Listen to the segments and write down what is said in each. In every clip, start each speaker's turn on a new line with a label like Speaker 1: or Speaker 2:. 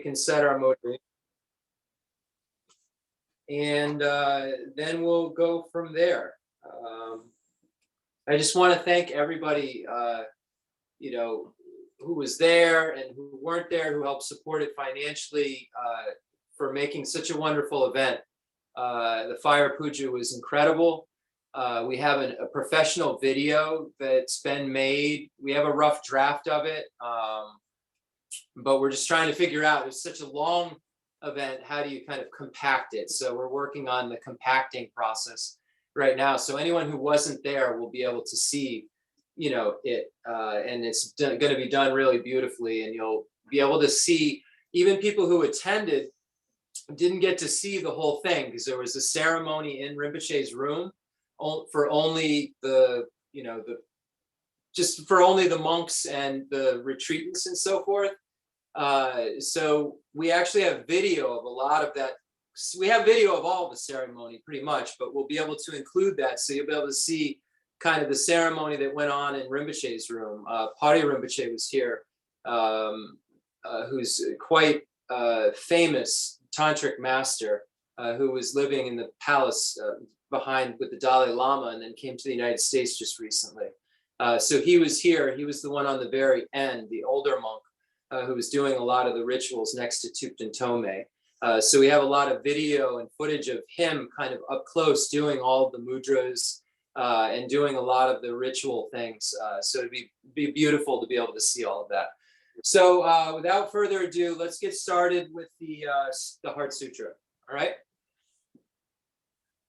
Speaker 1: can set our motivation. And then we'll go from there. I just want to thank everybody, you know, who was there and who weren't there, who helped support it financially, for making such a wonderful event. The fire puja was incredible. We have a professional video that's been made. We have a rough draft of it, but we're just trying to figure out, it's such a long event, how do you kind of compact it? So we're working on the compacting process right now. So anyone who wasn't there will be able to see, you know, it, and it's going to be done really beautifully, and you'll be able to see, even people who attended didn't get to see the whole thing because there was a ceremony in Rinpoche's room for only the, you know, just for only the monks and the retreatants and so forth. So we actually have video of a lot of that. We have video of all the ceremony pretty much, but we'll be able to include that. So you'll be able to see kind of the ceremony that went on in Rinpoche's room. Pari Rinpoche was here, who's quite famous tantric master, who was living in the palace behind with the Dalai Lama and then came to the United States just recently. So he was here. He was the one on the very end, the older monk, who was doing a lot of the rituals next to Thupten Tome. So we have a lot of video and footage of him kind of up close doing all of the mudras and doing a lot of the ritual things. So it'd be beautiful to be able to see all of that. So without further ado, let's get started with the Heart Sutra. All right.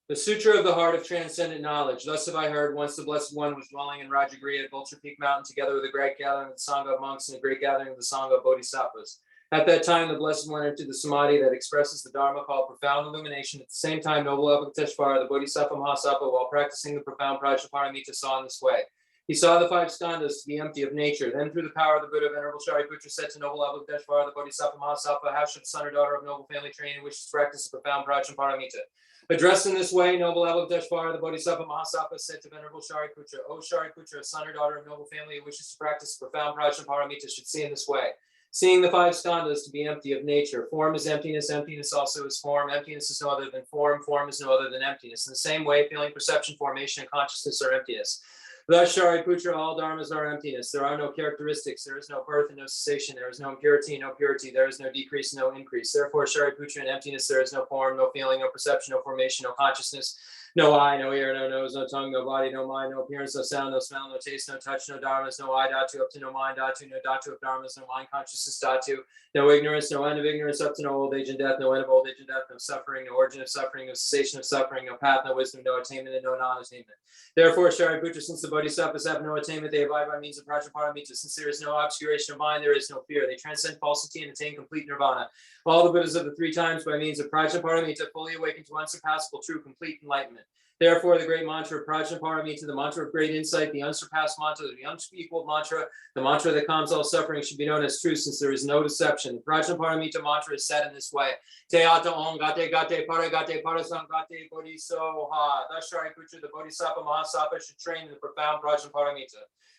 Speaker 1: The Sutra of the Heart of Transcendent Knowledge. Thus have I heard, once the Blessed One was dwelling in Rajagriha at Vulture Peak Mountain, together with a great gathering of the Sangha of monks and a great gathering of the Sangha of Bodhisattvas. At that time, the Blessed One entered the Samadhi that expresses the Dharma called profound illumination. At the same time, noble Avalokiteshvara, the Bodhisattva Mahasattva, while practicing the profound Prajnaparamita, saw in this way. He saw the five skandhas to be empty of nature. Then, through the power of the Buddha, Venerable Shariputra said to noble Avalokiteshvara, the Bodhisattva Mahasattva, how should a son or daughter of noble family train and wishes to practice the profound Prajnaparamita? Addressed in this way, noble Avalokiteshvara, the Bodhisattva Mahasattva, said to Venerable Shariputra, O Shariputra, a son or daughter of noble family who wishes to practice the profound Prajnaparamita should see in this way. Seeing the five skandhas to be empty of nature, form is emptiness, emptiness also is form, emptiness is no other than form, form is no other than emptiness. In the same way, feeling, perception, formation, and consciousness are emptiness. Thus, Shariputra, all dharmas are emptiness. There are no characteristics. There is no birth and no cessation. There is no impurity, no purity. There is no decrease, no increase. Therefore, Shariputra, in emptiness, there is no form, no feeling, no perception, no formation, no consciousness, no eye, no ear, no nose, no tongue, no body, no mind, no appearance, no sound, no smell, no taste, no touch, no dharmas, no eye, dhatu, up to no mind, dhatu, no dhatu of dharmas, no mind consciousness, dhatu, no ignorance, no end of ignorance, up to no old age and death, no end of old age and death, no suffering, no origin of suffering, no cessation of suffering, no path, no wisdom, no attainment, and no non-attainment. Therefore, Shariputra, since the Bodhisattvas have no attainment, they abide by means of Prajnaparamita. Since there is no obscuration of mind, there is no fear. They transcend falsity and attain complete nirvana. All the Buddhas of the three times, by means of Prajnaparamita, fully awaken to unsurpassable, true, complete enlightenment. Therefore, the great mantra of Prajnaparamita, the mantra of great insight, the unsurpassed mantra, the unequaled mantra, the mantra that calms all suffering, should be known as truth, since there is no deception. The Prajnaparamita mantra is said in this way: Te ata om gate gate paragate parasangate bodhisoha. Thus, Shariputra, the Bodhisattva Mahasattva, should train in the profound Prajnaparamita.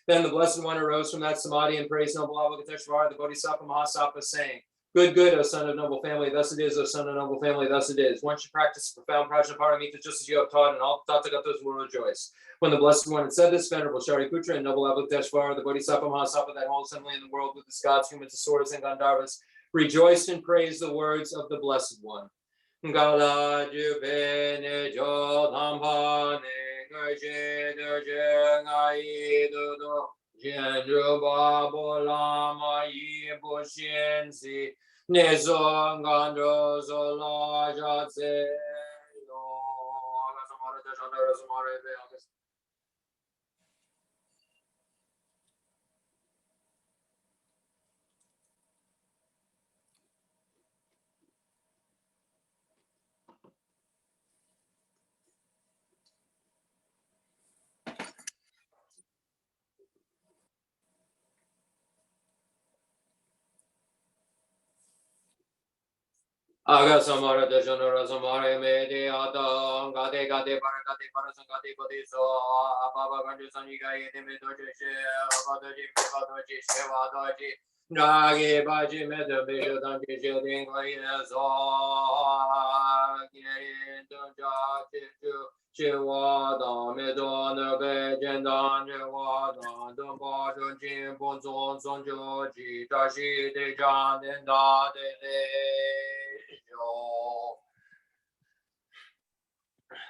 Speaker 1: Then the Blessed One arose from that samadhi and praised noble Avalokiteshvara, the Bodhisattva Mahasattva, saying, Good, good, O son of noble family, thus it is, O son of noble family, thus it is. One should practice the profound Prajnaparamita just as you have taught, and all the Tathagatas will rejoice. When the Blessed One had said this, Venerable Shariputra and noble Avalokiteshvara, the Bodhisattva Mahasattva, that whole assembly in the world with its gods, humans, asuras, and Gandharvas, rejoiced and praised the words of the Blessed One. Gala jubene jodhampane gaje derje ngai dodo jenju babo lama yi boshenzi nezong gandro zola jatse lo agasamara dashandara samare beagas. Agasamara dashandara samare mede ata gade gade paragade parasangade bodhiso ababa gandu sanjiga yede me doje she abadaji abadaji sheva daji Nagi Baji Meta Bisha Danji Jilding Layazo Yin Dunja Chichu Chiwa Dam Midon Be Jendan Jiwa Dan Dumba Jin Bon Zon Son Jo Ji Tashi De Jan Den Da De Le Jo.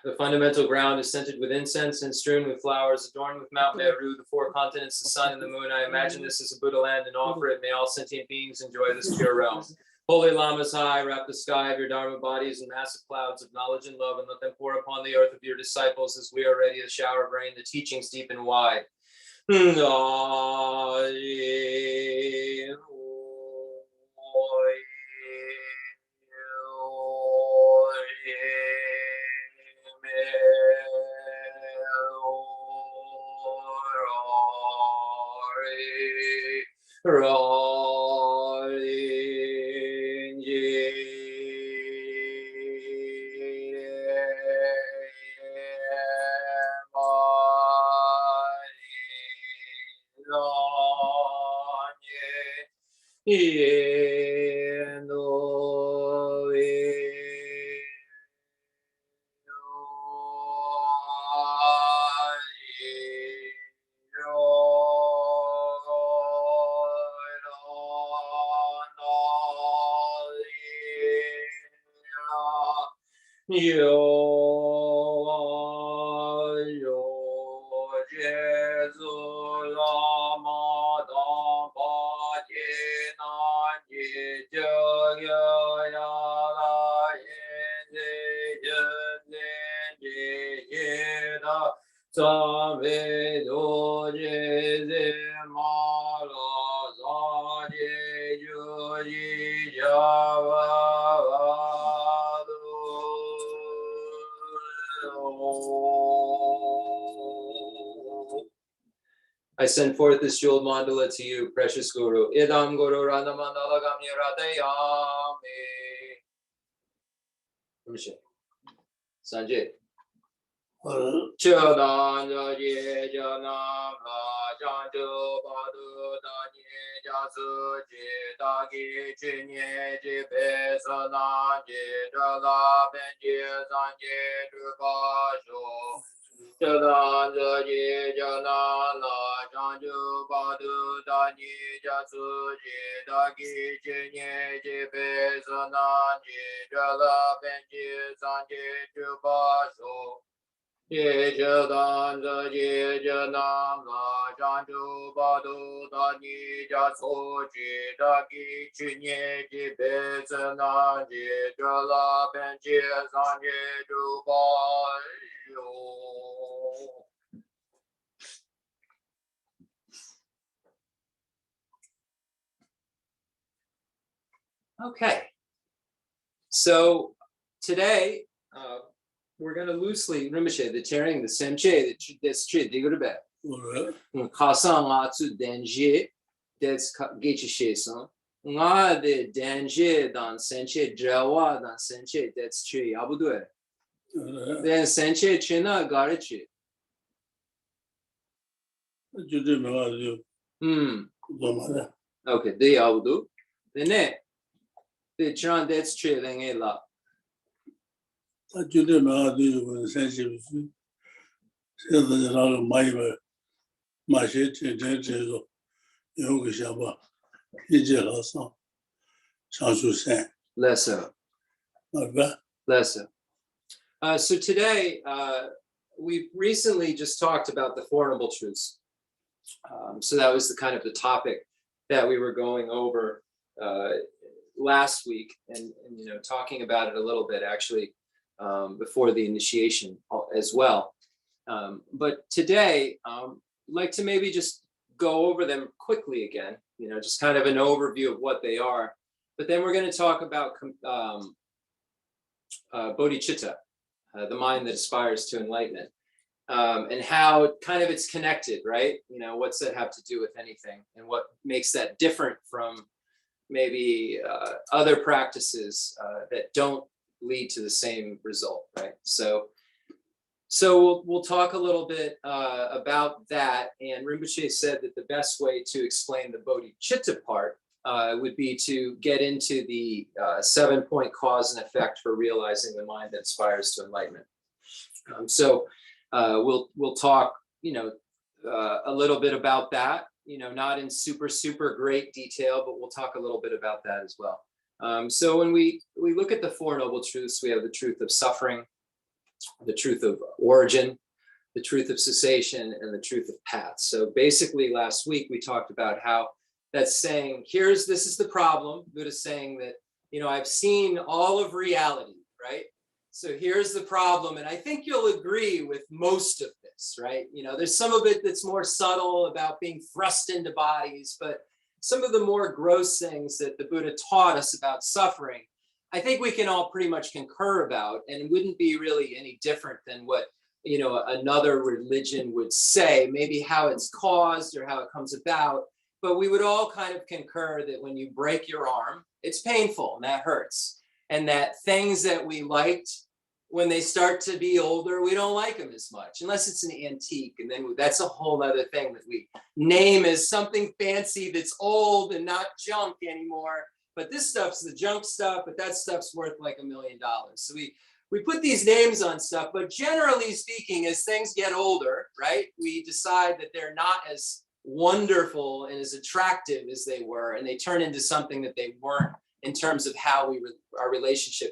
Speaker 1: The fundamental ground is scented with incense and strewn with flowers, adorned with Mount Meru, the four continents, the sun and the moon. I imagine this is a Buddha land and offer it. May all sentient beings enjoy this pure realm. Holy Lamas high, wrap the sky of your Dharma bodies in massive clouds of knowledge and love, and let them pour upon the earth of your disciples as we are ready to shower of rain, the teachings deep and wide. I send forth this jeweled mandala to you, precious Guru. Idam Guru Rana Mandala Gamya Radayami. Sanjay. Chodan Jaye Janam Rajandu Badu Danye Jasu Jitagi Chinye Jipe Sananje Jala Benje Sanje Drupasho. Chodan Jaye Janam Rajandu Badu Danye Jasu Jitagi Chinye Jipe Sananje Jala Benje Sanje Drupasho. Ye Jadan Ye Janam La Janju Badu Dani Jaso Jidagi Chinye Jibezana Jidala Benji Sanye Dubayo. Okay, so today we're going to loosely Rinpoche, the tearing, the semche, that's true, digurbe. Kasang atsu denje, that's geche sheson. Nga de denje dan senche, drawa dan senche, that's true, yabudue. Then senche china garichi. Okay, de yabudu. Then ne, the chan, that's true, then la.
Speaker 2: I do them out of sensitive. My shit, Yoga Shaba, Hijel, Sansu
Speaker 1: Lesser. Lesser. So today, we recently just talked about the Four Noble Truths. So that was the kind of the topic that we were going over last week, and you know, talking about it a little bit actually before the initiation as well. But today, I'd like to maybe just go over them quickly again, you know, just kind of an overview of what they are. But then we're going to talk about bodhicitta, the mind that aspires to enlightenment, and how kind of it's connected, right? You know, what's that have to do with anything, and what makes that different from maybe other practices that don't lead to the same result, right? So we'll talk a little bit about that. And Rinpoche said that the best way to explain the bodhicitta part would be to get into the 7-point cause and effect for realizing the mind that aspires to enlightenment. So we'll talk, a little bit about that, not in super great detail, but we'll talk a little bit about that as well. So when we look at the Four Noble Truths, we have the truth of suffering, the truth of origin, the truth of cessation, and the truth of path. So basically last week we talked about how that's saying, this is the problem. Buddha's saying that, I've seen all of reality, right? So here's the problem. And I think you'll agree with most of this, right? There's some of it that's more subtle about being thrust into bodies, but some of the more gross things that the Buddha taught us about suffering, I think we can all pretty much concur about, and it wouldn't be really any different than what, another religion would say, maybe how it's caused or how it comes about. But we would all kind of concur that when you break your arm, it's painful and that hurts. And that things that we liked, when they start to be older, we don't like them as much, unless it's an antique. And then that's a whole other thing that we name as something fancy that's old and not junk anymore. But this stuff's the junk stuff, but that stuff's worth like $1 million. So we put these names on stuff, but generally speaking, as things get older, right, we decide that they're not as wonderful and as attractive as they were, and they turn into something that they weren't in terms of how our relationship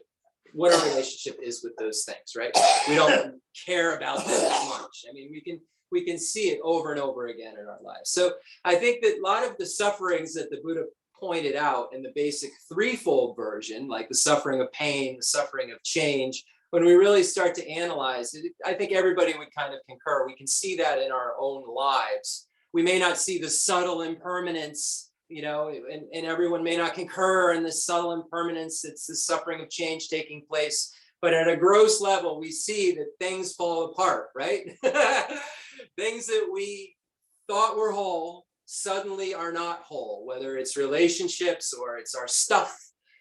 Speaker 1: is with those things, right? We don't care about them as much. I mean, we can see it over and over again in our lives. So I think that a lot of the sufferings that the Buddha pointed out in the basic threefold version, like the suffering of pain, the suffering of change, when we really start to analyze it, I think everybody would kind of concur. We can see that in our own lives. We may not see the subtle impermanence, and everyone may not concur in the subtle impermanence. It's the suffering of change taking place. But at a gross level, we see that things fall apart, right? Things that we thought were whole suddenly are not whole, whether it's relationships or it's our stuff,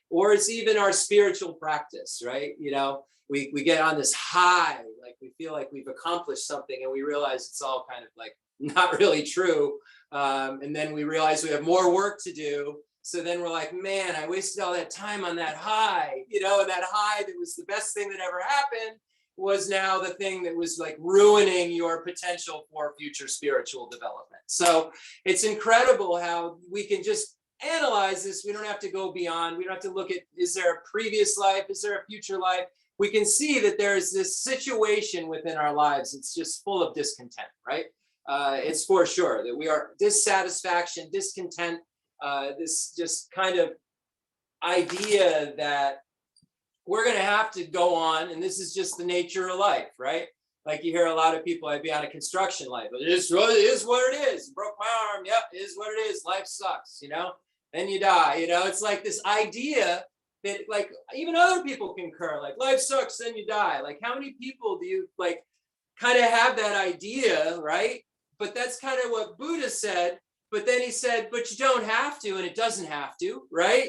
Speaker 1: or it's even our spiritual practice, right? We get on this high, like we feel like we've accomplished something, and we realize it's all kind of like not really true. And then we realize we have more work to do. So then we're like, man, I wasted all that time on that high, and that high that was the best thing that ever happened was now the thing that was like ruining your potential for future spiritual development. So it's incredible how we can just analyze this. We don't have to go beyond. We don't have to look at, is there a previous life? Is there a future life? We can see that there's this situation within our lives. It's just full of discontent, right? It's for sure that we are dissatisfaction, discontent, this just kind of idea that we're going to have to go on, and this is just the nature of life, right? Like you hear a lot of people, I'd be on a construction life, but it is what it is. Broke my arm, yep, it is what it is. Life sucks, then you die, it's like this idea that like even other people concur, like life sucks, then you die. Like how many people do you like kind of have that idea, right? But that's kind of what Buddha said. But then he said, but you don't have to, and it doesn't have to, right?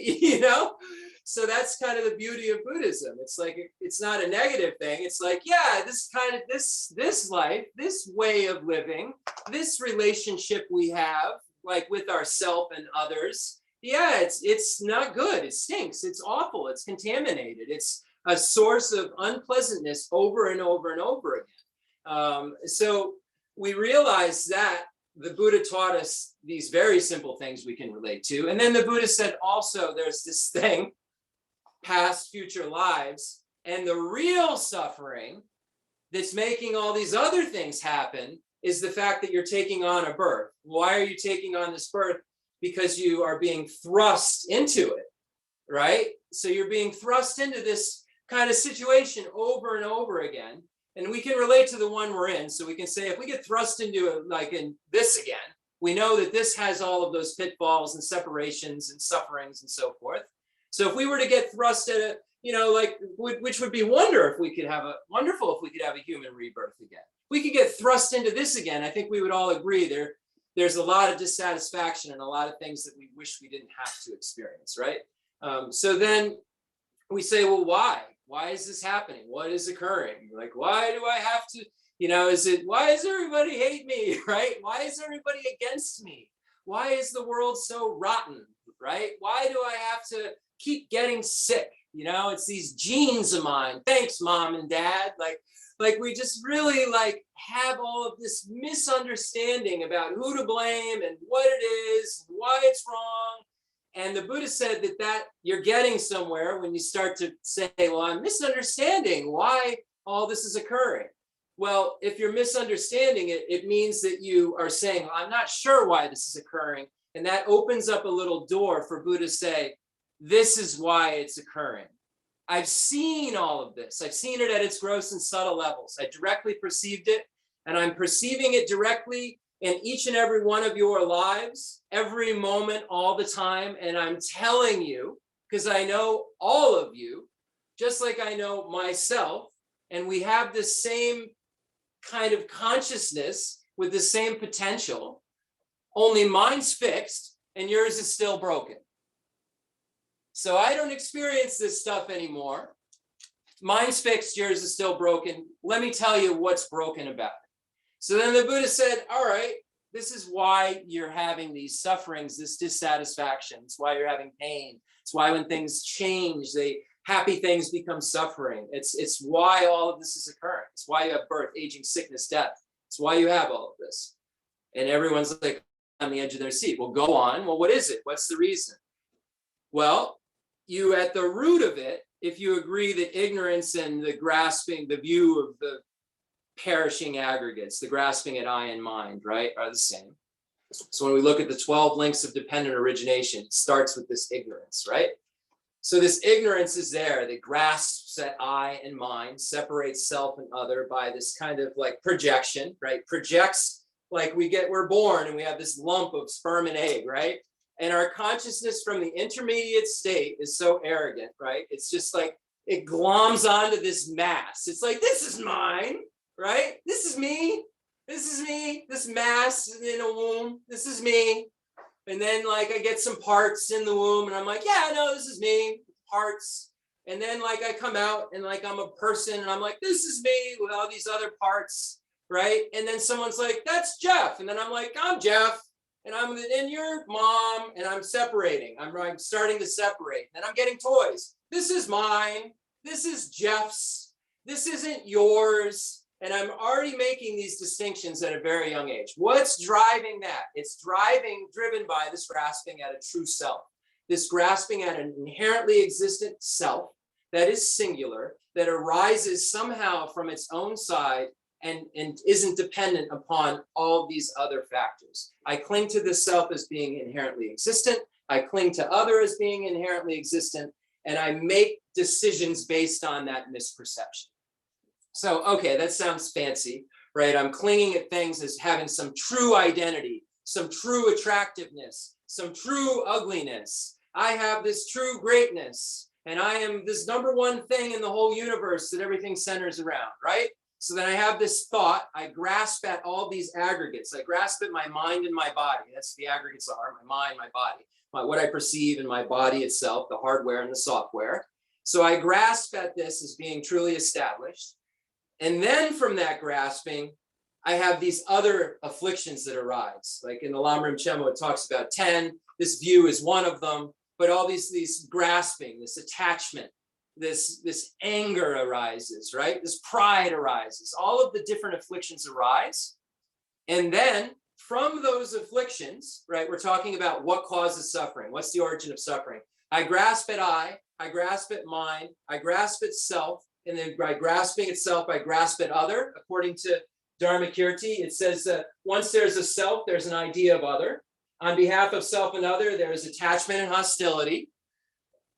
Speaker 1: So that's kind of the beauty of Buddhism. It's like, it's not a negative thing. It's like, yeah, this life, this way of living, this relationship we have, like with ourself and others, yeah, it's not good. It stinks. It's awful. It's contaminated. It's a source of unpleasantness over and over and over again. So we realize that the Buddha taught us these very simple things we can relate to. And then the Buddha said also there's this thing, past, future lives, and the real suffering that's making all these other things happen is the fact that you're taking on a birth. Why are you taking on this birth? Because you are being thrust into it, right? So you're being thrust into this kind of situation over and over again. And we can relate to the one we're in. So we can say, if we get thrust into it, like in this again, we know that this has all of those pitfalls and separations and sufferings and so forth. So if we were to get thrust at it, which would be wonderful if we could have a human rebirth again. We could get thrust into this again. I think we would all agree there's a lot of dissatisfaction and a lot of things that we wish we didn't have to experience, right? So then we say, well, why? Why is this happening? What is occurring? Like, why do I have to, why does everybody hate me, right? Why is everybody against me? Why is the world so rotten, right? Why do I have to keep getting sick? You know, it's these genes of mine. Thanks, mom and dad. Like we just really like have all of this misunderstanding about who to blame and what it is, why it's wrong. And the Buddha said that you're getting somewhere when you start to say, well, I'm misunderstanding why all this is occurring. Well, if you're misunderstanding it, it means that you are saying, well, I'm not sure why this is occurring. And that opens up a little door for Buddha to say, this is why it's occurring. I've seen all of this. I've seen it at its gross and subtle levels. I directly perceived it, and I'm perceiving it directly in each and every one of your lives, every moment, all the time. And I'm telling you, because I know all of you, just like I know myself, and we have the same kind of consciousness with the same potential, only mine's fixed and yours is still broken. So I don't experience this stuff anymore. Mine's fixed, yours is still broken. Let me tell you what's broken about it. So then the Buddha said, all right, this is why you're having these sufferings, this dissatisfaction. It's why you're having pain. It's why when things change, happy things become suffering. It's why all of this is occurring. It's why you have birth, aging, sickness, death. It's why you have all of this. And everyone's like on the edge of their seat. Well, go on. Well, what is it? What's the reason? Well, you at the root of it, if you agree that ignorance and the grasping, the view of the perishing aggregates, the grasping at I and mind, right, are the same. So when we look at the 12 links of dependent origination, it starts with this ignorance, right? So this ignorance is there that grasps at I and mind, separates self and other by this kind of like projection, right? Projects like we're born and we have this lump of sperm and egg, right? And our consciousness from the intermediate state is so arrogant, right? It's just like it gloms onto this mass. It's like, this is mine, right? This is me. This is me. This mass in a womb. This is me. And then like I get some parts in the womb and I'm like, yeah, no, this is me, parts. And then like I come out and like I'm a person and I'm like, this is me with all these other parts, right? And then someone's like, that's Jeff. And then I'm like, I'm Jeff. And I'm in your mom, and I'm separating. I'm starting to separate. And I'm getting toys. This is mine. This is Jeff's. This isn't yours. And I'm already making these distinctions at a very young age. What's driving that? It's driven by this grasping at a true self. This grasping at an inherently existent self that is singular, that arises somehow from its own side and isn't dependent upon all these other factors. I cling to this self as being inherently existent. I cling to other as being inherently existent. And I make decisions based on that misperception. So, okay, that sounds fancy, right? I'm clinging at things as having some true identity, some true attractiveness, some true ugliness. I have this true greatness, and I am this number one thing in the whole universe that everything centers around, right? So then I have this thought, I grasp at all these aggregates. I grasp at my mind and my body. That's what the aggregates are, my mind, my body, what I perceive in my body itself, the hardware and the software. So I grasp at this as being truly established. And then from that grasping, I have these other afflictions that arise. Like in the Lama Rinpoche, it talks about 10. This view is one of them, but all these grasping, this attachment, this anger arises, right? This pride arises. All of the different afflictions arise. And then from those afflictions, right, we're talking about what causes suffering. What's the origin of suffering? I grasp at I grasp at mind, I grasp at self, and then by grasping itself, I grasp at other. According to Dharmakirti, it says that once there's a self, there's an idea of other. On behalf of self and other, there is attachment and hostility.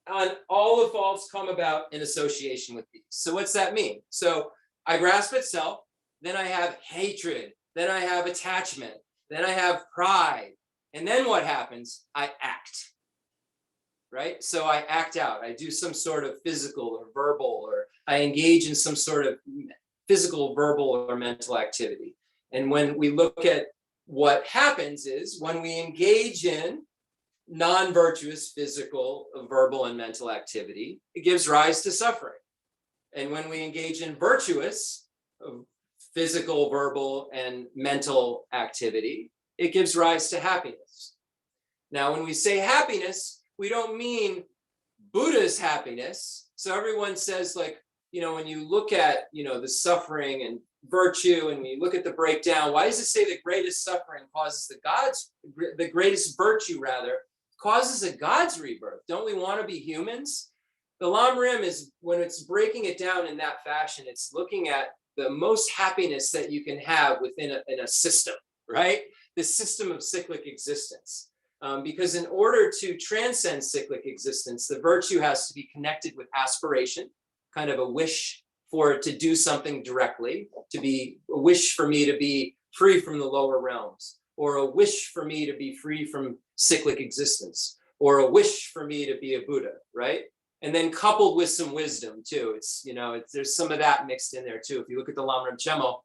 Speaker 1: And all the faults come about in association with these. So what's that mean? So I grasp at self, then I have hatred, then I have attachment, then I have pride. And then what happens? I act, right? So I act out. I do some sort of physical or verbal, or I engage in some sort of physical, verbal, or mental activity. And when we look at what happens is when we engage in non-virtuous physical, verbal, and mental activity, it gives rise to suffering. And when we engage in virtuous physical, verbal, and mental activity, it gives rise to happiness. Now, when we say happiness, we don't mean Buddha's happiness. So everyone says, like, when you look at, the suffering and virtue, and you look at the breakdown, why does it say the greatest suffering causes the greatest virtue rather, causes a God's rebirth? Don't we want to be humans? The Lam Rim is, when it's breaking it down in that fashion, it's looking at the most happiness that you can have within a system, right? The system of cyclic existence. Because in order to transcend cyclic existence, the virtue has to be connected with aspiration, kind of a wish for it to do something directly, to be a wish for me to be free from the lower realms, or a wish for me to be free from cyclic existence, or a wish for me to be a Buddha, right? And then coupled with some wisdom too. There's some of that mixed in there too. If you look at the Lam Rim Chemo,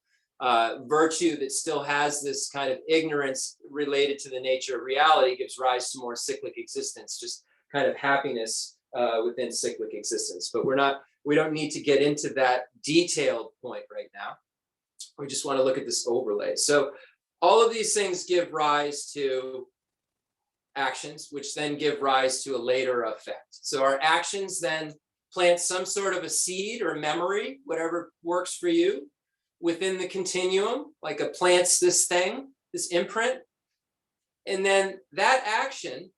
Speaker 1: virtue that still has this kind of ignorance related to the nature of reality gives rise to more cyclic existence, just kind of happiness within cyclic existence. But we don't need to get into that detailed point right now. We just want to look at this overlay. So all of these things give rise to actions, which then give rise to a later effect. So our actions then plant some sort of a seed or memory, whatever works for you, within the continuum, like a plants this thing, this imprint. And then that action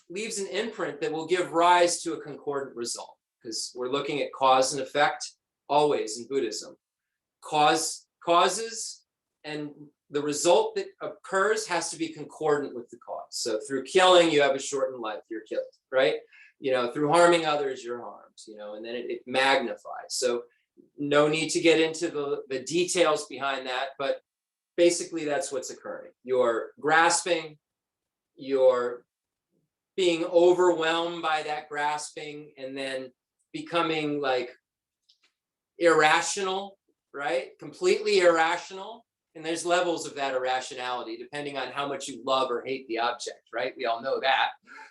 Speaker 1: leaves an imprint that will give rise to a concordant result, because we're looking at cause and effect always in Buddhism. Causes and the result that occurs has to be concordant with the cause. So through killing, you have a shortened life, you're killed, right? Through harming others, you're harmed, and then it magnifies. So no need to get into the details behind that, but basically that's what's occurring. You're grasping, you're being overwhelmed by that grasping, and then becoming like irrational, right? Completely irrational. And there's levels of that irrationality depending on how much you love or hate the object, right? We all know that.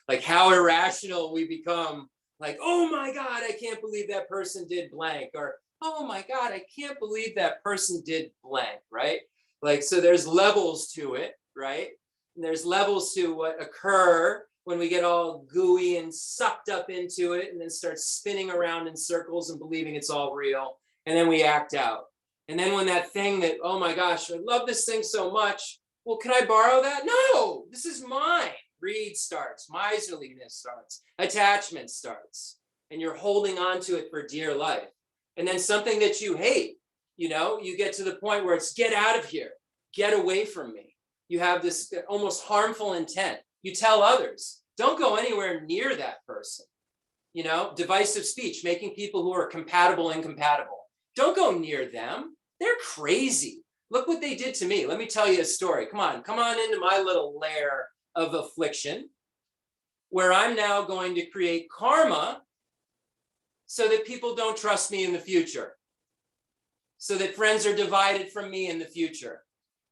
Speaker 1: Like how irrational we become, like, oh my God, I can't believe that person did blank, or oh my God, I can't believe that person did blank, right? Like, so there's levels to it, right? And there's levels to what occur when we get all gooey and sucked up into it and then start spinning around in circles and believing it's all real. And then we act out. And then when that thing that, oh my gosh, I love this thing so much. Well, can I borrow that? No, this is mine. Greed starts, miserliness starts, attachment starts, and you're holding on to it for dear life. And then something that you hate, you get to the point where it's get out of here, get away from me. You have this almost harmful intent. You tell others, don't go anywhere near that person. Divisive speech, making people who are compatible incompatible. Don't go near them. They're crazy. Look what they did to me. Let me tell you a story. Come on into my little lair of affliction, where I'm now going to create karma so that people don't trust me in the future, so that friends are divided from me in the future,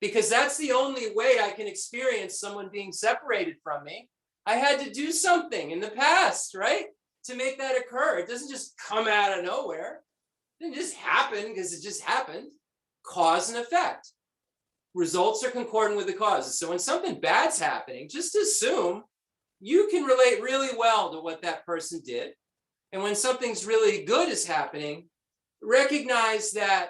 Speaker 1: because that's the only way I can experience someone being separated from me. I had to do something in the past, right, to make that occur. It doesn't just come out of nowhere. It didn't just happen because it just happened. Cause and effect. Results are concordant with the causes. So when something bad's happening, just assume you can relate really well to what that person did. And when something's really good is happening, recognize that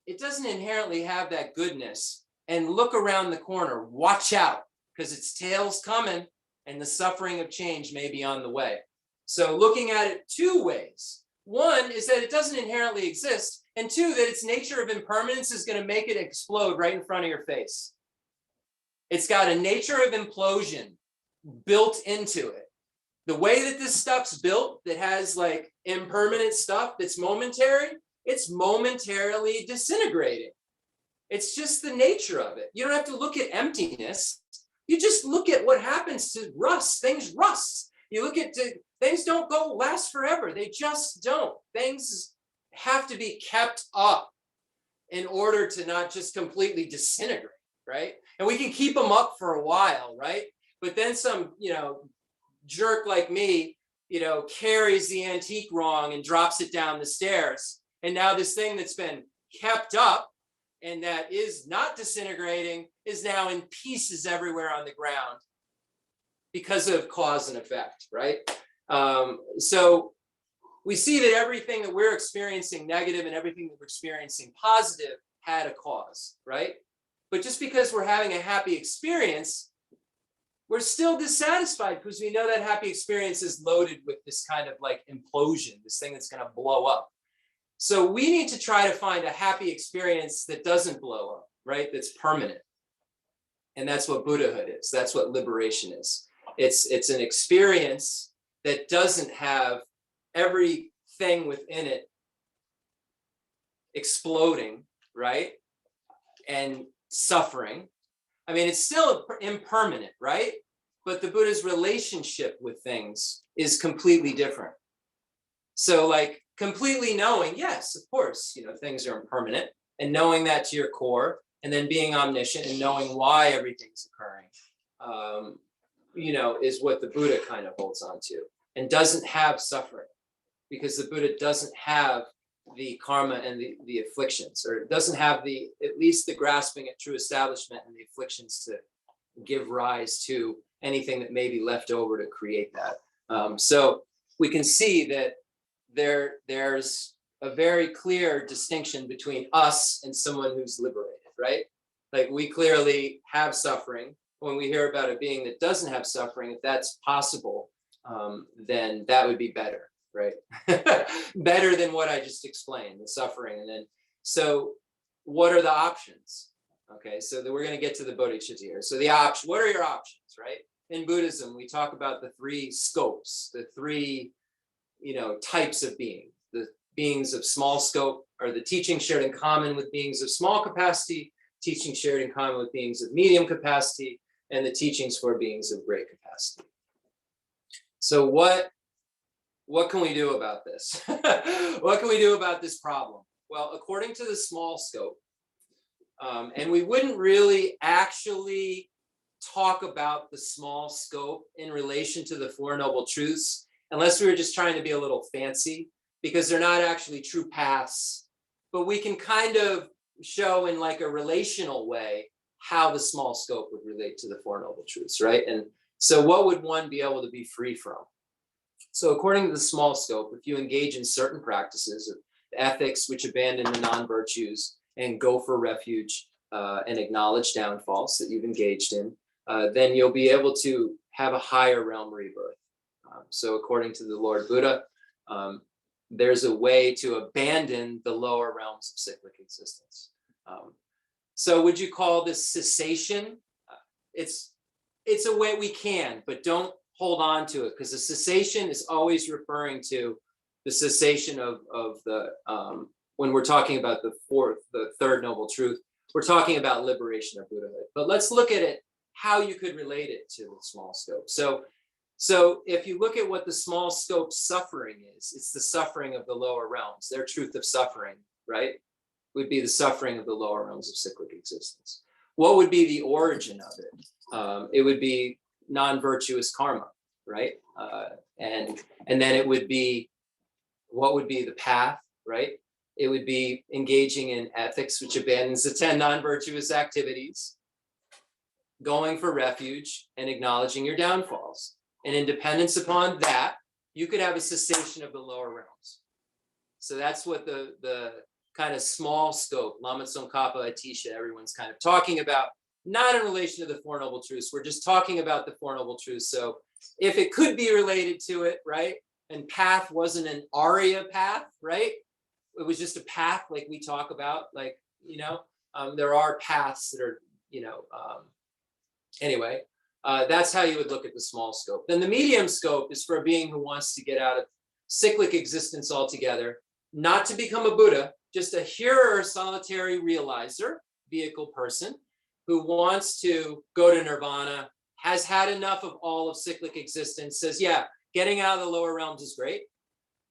Speaker 1: it doesn't inherently have that goodness, and look around the corner. Watch out, because its tail's coming and the suffering of change may be on the way. So looking at it two ways. One is that it doesn't inherently exist, and two, that its nature of impermanence is going to make it explode right in front of your face. It's got a nature of implosion built into it. The way that this stuff's built, that has like impermanent stuff that's momentary, it's momentarily disintegrating. It's just the nature of it. You don't have to look at emptiness. You just look at what happens to rust. Things rust. You look at things don't last forever. They just don't. Things have to be kept up in order to not just completely disintegrate, right? And we can keep them up for a while, right? But then some, jerk like me, carries the antique wrong and drops it down the stairs. And now this thing that's been kept up and that is not disintegrating is now in pieces everywhere on the ground. because of cause and effect, right? So we see that everything that we're experiencing negative and everything that we're experiencing positive had a cause, right? But just because we're having a happy experience, we're still dissatisfied because we know that happy experience is loaded with this kind of like implosion, this thing that's going to blow up. So we need to try to find a happy experience that doesn't blow up, right? That's permanent. And that's what Buddhahood is. That's what liberation is. It's an experience that doesn't have everything within it exploding, right? And suffering. I mean, it's still impermanent, right? But the Buddha's relationship with things is completely different. So like completely knowing, yes, of course, you know, things are impermanent, and knowing that to your core, and then being omniscient and knowing why everything's occurring, you know, is what the Buddha kind of holds on to, and doesn't have suffering, because the Buddha doesn't have the karma and the afflictions, or doesn't have at least the grasping at true establishment and the afflictions to give rise to anything that may be left over to create that. So we can see that there's a very clear distinction between us and someone who's liberated, right? Like we clearly have suffering. When we hear about a being that doesn't have suffering, if that's possible, then that would be better, right? Better than what I just explained, the suffering. And then, so what are the options? Okay, so we're going to get to the bodhicitta here. So what are your options, right? In Buddhism, we talk about the three scopes, the three, you know, types of being. The beings of small scope are the teachings shared in common with beings of small capacity, teachings shared in common with beings of medium capacity, and the teachings for beings of great capacity. So what can we do about this? What can we do about this problem? Well, according to the small scope, and we wouldn't really actually talk about the small scope in relation to the Four Noble Truths, unless we were just trying to be a little fancy, because they're not actually true paths, but we can kind of show in like a relational way how the small scope would relate to the Four Noble Truths, right? And so what would one be able to be free from? So according to the small scope, if you engage in certain practices of ethics, which abandon the non-virtues and go for refuge and acknowledge downfalls that you've engaged in, then you'll be able to have a higher realm rebirth. So according to the Lord Buddha, there's a way to abandon the lower realms of cyclic existence. So would you call this cessation? It's a way we can, but don't hold on to it, because the cessation is always referring to the cessation of the, when we're talking about the third noble truth, we're talking about liberation or Buddhahood. But let's look at it, how you could relate it to the small scope. So if you look at what the small scope suffering is, it's the suffering of the lower realms. Their truth of suffering, right, would be the suffering of the lower realms of cyclic existence. What would be the origin of it? It would be non-virtuous karma, right? And then it would be, what would be the path, right? It would be engaging in ethics, which abandons the 10 non-virtuous activities, going for refuge, and acknowledging your downfalls. And in dependence upon that, you could have a cessation of the lower realms. So that's what the kind of small scope, Lama Tsongkhapa, Atisha, everyone's kind of talking about, not in relation to the Four Noble Truths. We're just talking about the Four Noble Truths. So if it could be related to it, right? And path wasn't an Arya path, right? It was just a path like we talk about, like, you know, there are paths that are, you know, anyway, that's how you would look at the small scope. Then the medium scope is for a being who wants to get out of cyclic existence altogether, not to become a Buddha, just a hearer, solitary realizer, vehicle person, who wants to go to nirvana, has had enough of all of cyclic existence, says, yeah, getting out of the lower realms is great,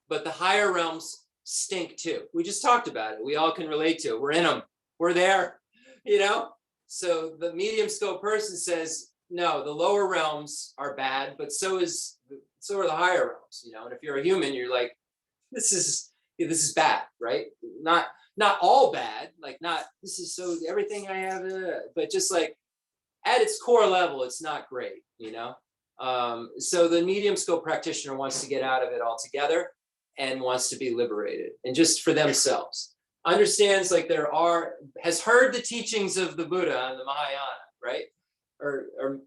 Speaker 1: but the higher realms stink too. We just talked about it. We all can relate to it. We're in them. We're there, you know? So the medium scope person says, no, the lower realms are bad, but so are the higher realms, you know? And if you're a human, you're like, this is bad, right? Not all bad, like not, this is so everything I have, but just like at its core level, it's not great, you know? So the medium scope practitioner wants to get out of it altogether and wants to be liberated, and just for themselves. Understands like has heard the teachings of the Buddha and the Mahayana, right? Or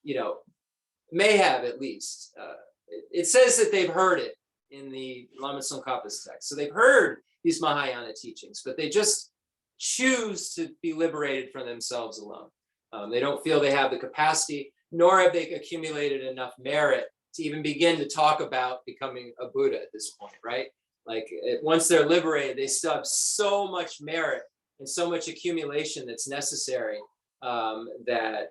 Speaker 1: you know, may have at least. It says that they've heard it in the Lama Tsongkhapa's text. So they've heard these Mahayana teachings, but they just choose to be liberated for themselves alone. They don't feel they have the capacity, nor have they accumulated enough merit to even begin to talk about becoming a Buddha at this point, right? Like once they're liberated, they still have so much merit and so much accumulation that's necessary that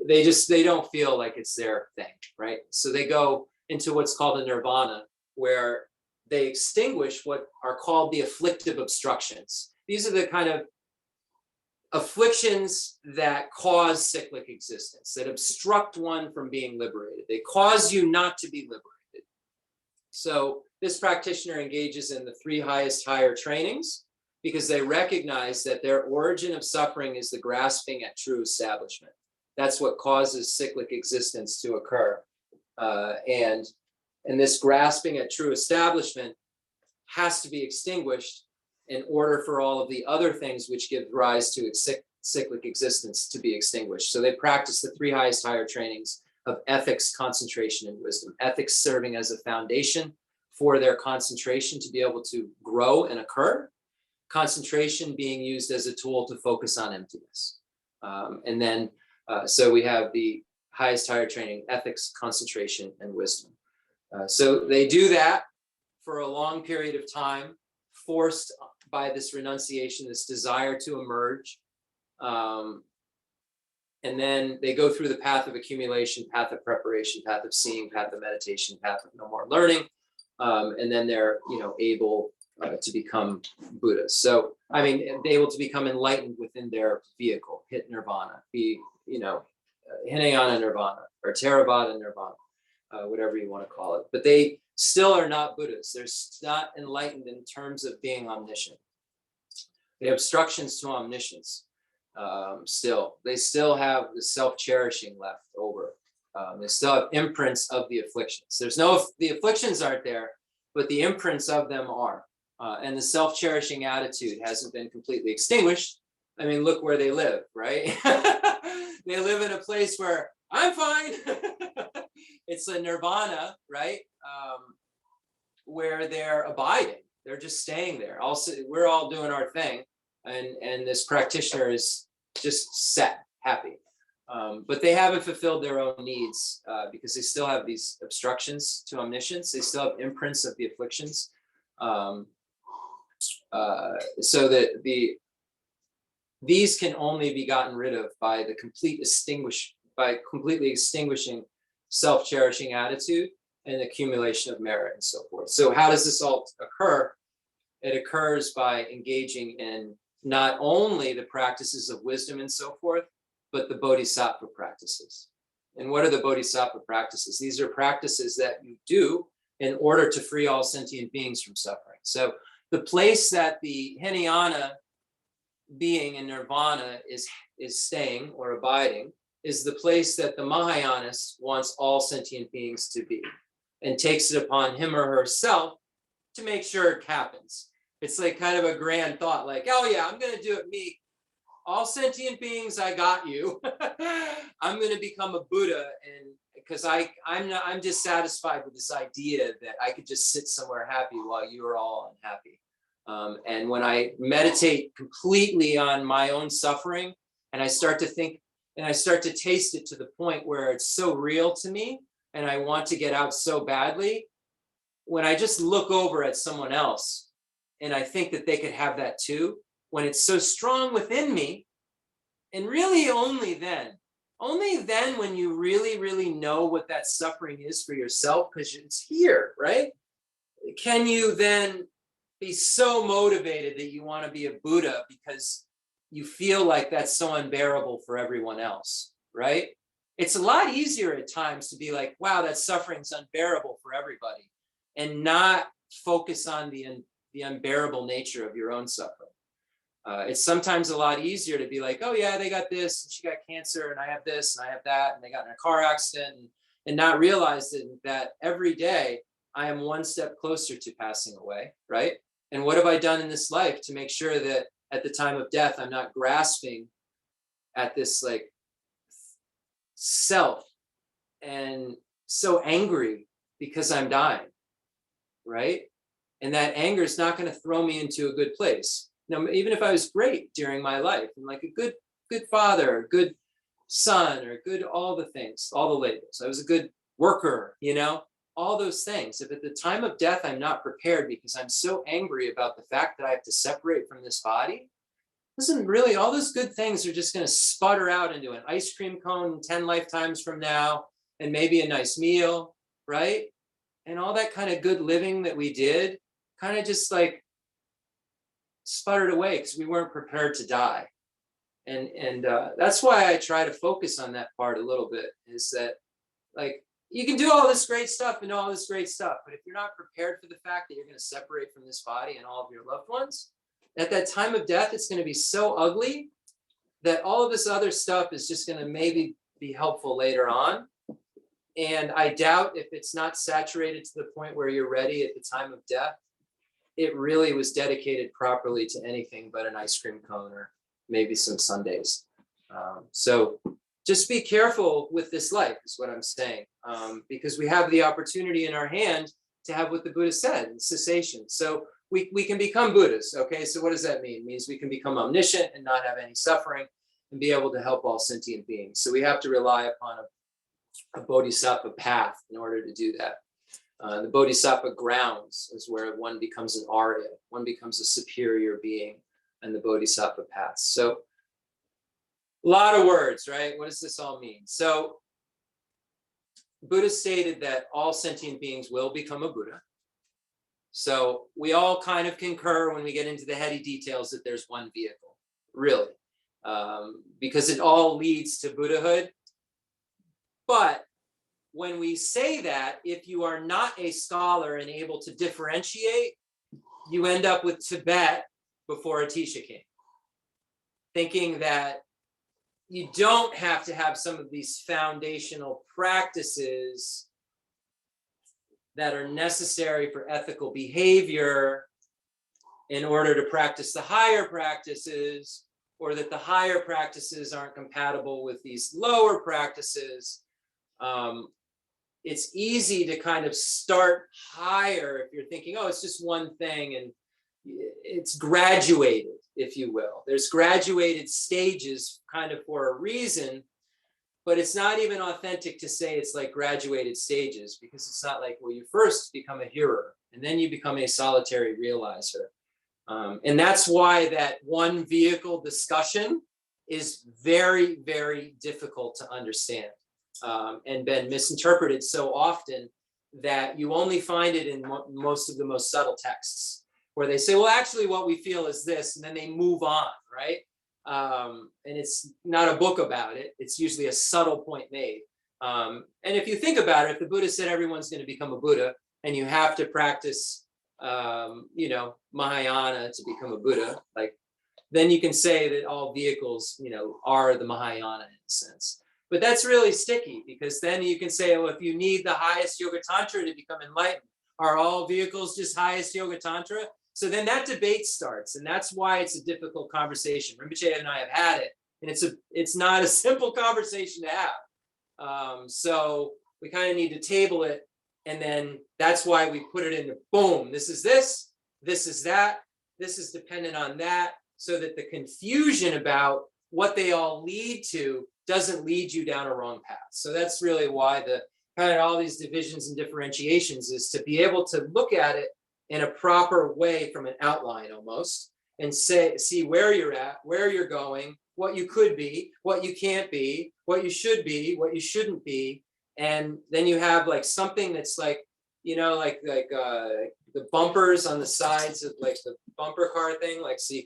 Speaker 1: they don't feel like it's their thing, right? So they go into what's called a nirvana, where they extinguish what are called the afflictive obstructions. These are the kind of afflictions that cause cyclic existence, that obstruct one from being liberated. They cause you not to be liberated. So this practitioner engages in the 3 highest higher trainings because they recognize that their origin of suffering is the grasping at true establishment. That's what causes cyclic existence to occur. And this grasping at true establishment has to be extinguished in order for all of the other things which give rise to cyclic existence to be extinguished. So they practice the 3 highest higher trainings of ethics, concentration, and wisdom. Ethics serving as a foundation for their concentration to be able to grow and occur. Concentration being used as a tool to focus on emptiness. And then, so we have the highest higher training, ethics, concentration, and wisdom. So they do that for a long period of time, forced by this renunciation, this desire to emerge. And then they go through the path of accumulation, path of preparation, path of seeing, path of meditation, path of no more learning. And then they're, able to become Buddhas. So, I mean, able to become enlightened within their vehicle, hit nirvana, be, Hinayana nirvana or Theravada nirvana, whatever you want to call it. But they still are not Buddhas. They're not enlightened in terms of being omniscient. They have obstructions to omniscience. They still have the self-cherishing left over. They still have imprints of the afflictions. The afflictions aren't there, but the imprints of them are. And the self-cherishing attitude hasn't been completely extinguished. I mean, look where they live, right? They live in a place where I'm fine. It's a nirvana, right? Where they're abiding. They're just staying there. Also, we're all doing our thing. And this practitioner is just set, happy. But they haven't fulfilled their own needs because they still have these obstructions to omniscience. They still have imprints of the afflictions. So that these can only be gotten rid of by the completely extinguishing self-cherishing attitude and accumulation of merit and so forth. So how does this all occur? It occurs by engaging in not only the practices of wisdom and so forth, but the Bodhisattva practices. And what are the Bodhisattva practices? These are practices that you do in order to free all sentient beings from suffering. So the place that the Hinayana being in nirvana is staying or abiding is the place that the Mahayanist wants all sentient beings to be, and takes it upon him or herself to make sure it happens. It's like kind of a grand thought, like, oh yeah, I'm going to do it me. All sentient beings, I got you. I'm going to become a Buddha, and because I'm dissatisfied with this idea that I could just sit somewhere happy while you are all unhappy. And when I meditate completely on my own suffering, and I start to think, and I start to taste it to the point where it's so real to me, and I want to get out so badly, when I just look over at someone else, and I think that they could have that too, when it's so strong within me, and really only then when you really, really know what that suffering is for yourself, because it's here, right? Can you then be so motivated that you want to be a Buddha because you feel like that's so unbearable for everyone else, right? It's a lot easier at times to be like, wow, that suffering's unbearable for everybody, and not focus on the unbearable nature of your own suffering. It's sometimes a lot easier to be like, oh yeah, they got this, and she got cancer, and I have this, and I have that, and they got in a car accident, and and not realizing that every day I am one step closer to passing away, right? And what have I done in this life to make sure that at the time of death, I'm not grasping at this like self and so angry because I'm dying, right? And that anger is not going to throw me into a good place. Now, even if I was great during my life and like a good father, a good son, or good all the things, all the labels. I was a good worker, you know, all those things. If at the time of death I'm not prepared because I'm so angry about the fact that I have to separate from this body, listen, really, all those good things are just going to sputter out into an ice cream cone 10 lifetimes from now, and maybe a nice meal, right? And all that kind of good living that we did kind of just like sputtered away because we weren't prepared to die. And that's why I try to focus on that part a little bit, is that like you can do all this great stuff and all this great stuff, but if you're not prepared for the fact that you're going to separate from this body and all of your loved ones, at that time of death, it's going to be so ugly that all of this other stuff is just going to maybe be helpful later on. And I doubt if it's not saturated to the point where you're ready at the time of death, it really was dedicated properly to anything but an ice cream cone or maybe some sundaes. So just be careful with this life is what I'm saying, because we have the opportunity in our hand to have what the Buddha said, cessation. So we can become Buddhas, okay? So what does that mean? It means we can become omniscient and not have any suffering and be able to help all sentient beings. So we have to rely upon a Bodhisattva path in order to do that. The Bodhisattva grounds is where one becomes an Arya, one becomes a superior being, and the Bodhisattva path. So a lot of words, right? What does this all mean? So Buddha stated that all sentient beings will become a Buddha. So we all kind of concur when we get into the heady details that there's one vehicle, really, because it all leads to Buddhahood. But when we say that, if you are not a scholar and able to differentiate, you end up with Tibet before Atisha came, thinking that you don't have to have some of these foundational practices that are necessary for ethical behavior in order to practice the higher practices, or that the higher practices aren't compatible with these lower practices. It's easy to kind of start higher if you're thinking, oh, it's just one thing, and it's graduated, if you will. There's graduated stages kind of for a reason, but it's not even authentic to say it's like graduated stages, because it's not like, well, you first become a hearer and then you become a solitary realizer. And that's why that one vehicle discussion is very, very difficult to understand, and been misinterpreted so often that you only find it in most of the most subtle texts, where they say, well, actually what we feel is this, and then they move on, right? And it's not a book about it. It's usually a subtle point made. And if you think about it, if the Buddha said everyone's going to become a Buddha and you have to practice, Mahayana to become a Buddha, like, then you can say that all vehicles, are the Mahayana in a sense. But that's really sticky, because then you can say, well, if you need the highest Yoga Tantra to become enlightened, are all vehicles just highest Yoga Tantra? So then that debate starts, and that's why it's a difficult conversation. Rinpoche and I have had it, and it's not a simple conversation to have. So we kind of need to table it, and then that's why we put it in the boom. This is this is that, this is dependent on that, so that the confusion about what they all lead to doesn't lead you down a wrong path. So that's really why the kind of all these divisions and differentiations is to be able to look at it in a proper way from an outline almost, and see where you're at, where you're going, what you could be, what you can't be, what you should be, what you shouldn't be. And then you have like something that's like, like the bumpers on the sides of like the bumper car thing, like, so you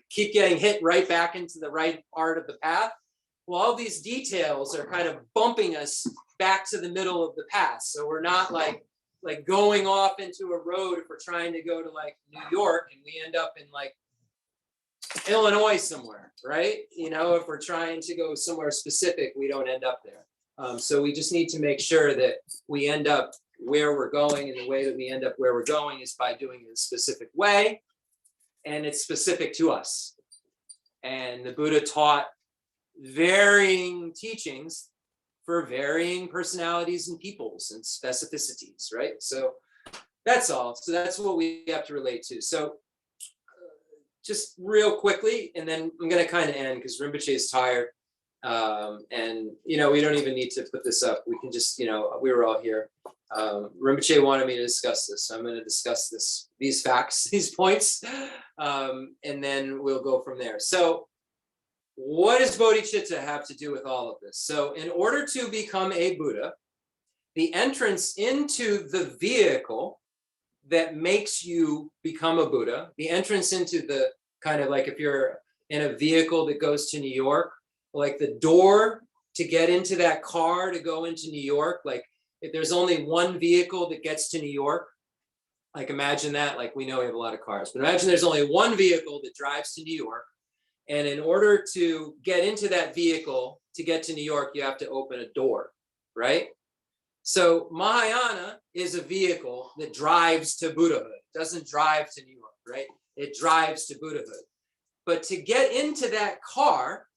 Speaker 1: keep getting hit right back into the right part of the path. Well, all these details are kind of bumping us back to the middle of the path. So we're not like going off into a road if we're trying to go to like New York and we end up in like Illinois somewhere, right? If we're trying to go somewhere specific, we don't end up there. So we just need to make sure that we end up where we're going, and the way that we end up where we're going is by doing it in a specific way, and it's specific to us. And the Buddha taught varying teachings for varying personalities and peoples and specificities, right? So that's all. So that's what we have to relate to. So just real quickly, and then I'm going to kind of end because Rinpoche is tired. And, we don't even need to put this up. We can just, we were all here. Rinpoche wanted me to discuss this. So I'm going to discuss these facts, these points, and then we'll go from there. So what does bodhicitta have to do with all of this? So in order to become a Buddha, the entrance into the vehicle that makes you become a Buddha, the entrance into the kind of like if you're in a vehicle that goes to New York, like the door to get into that car to go into New York, like if there's only one vehicle that gets to New York, like imagine that, like we know we have a lot of cars, but imagine there's only one vehicle that drives to New York. And in order to get into that vehicle, to get to New York, you have to open a door, right? So Mahayana is a vehicle that drives to Buddhahood. It doesn't drive to New York, right? It drives to Buddhahood. But to get into that car,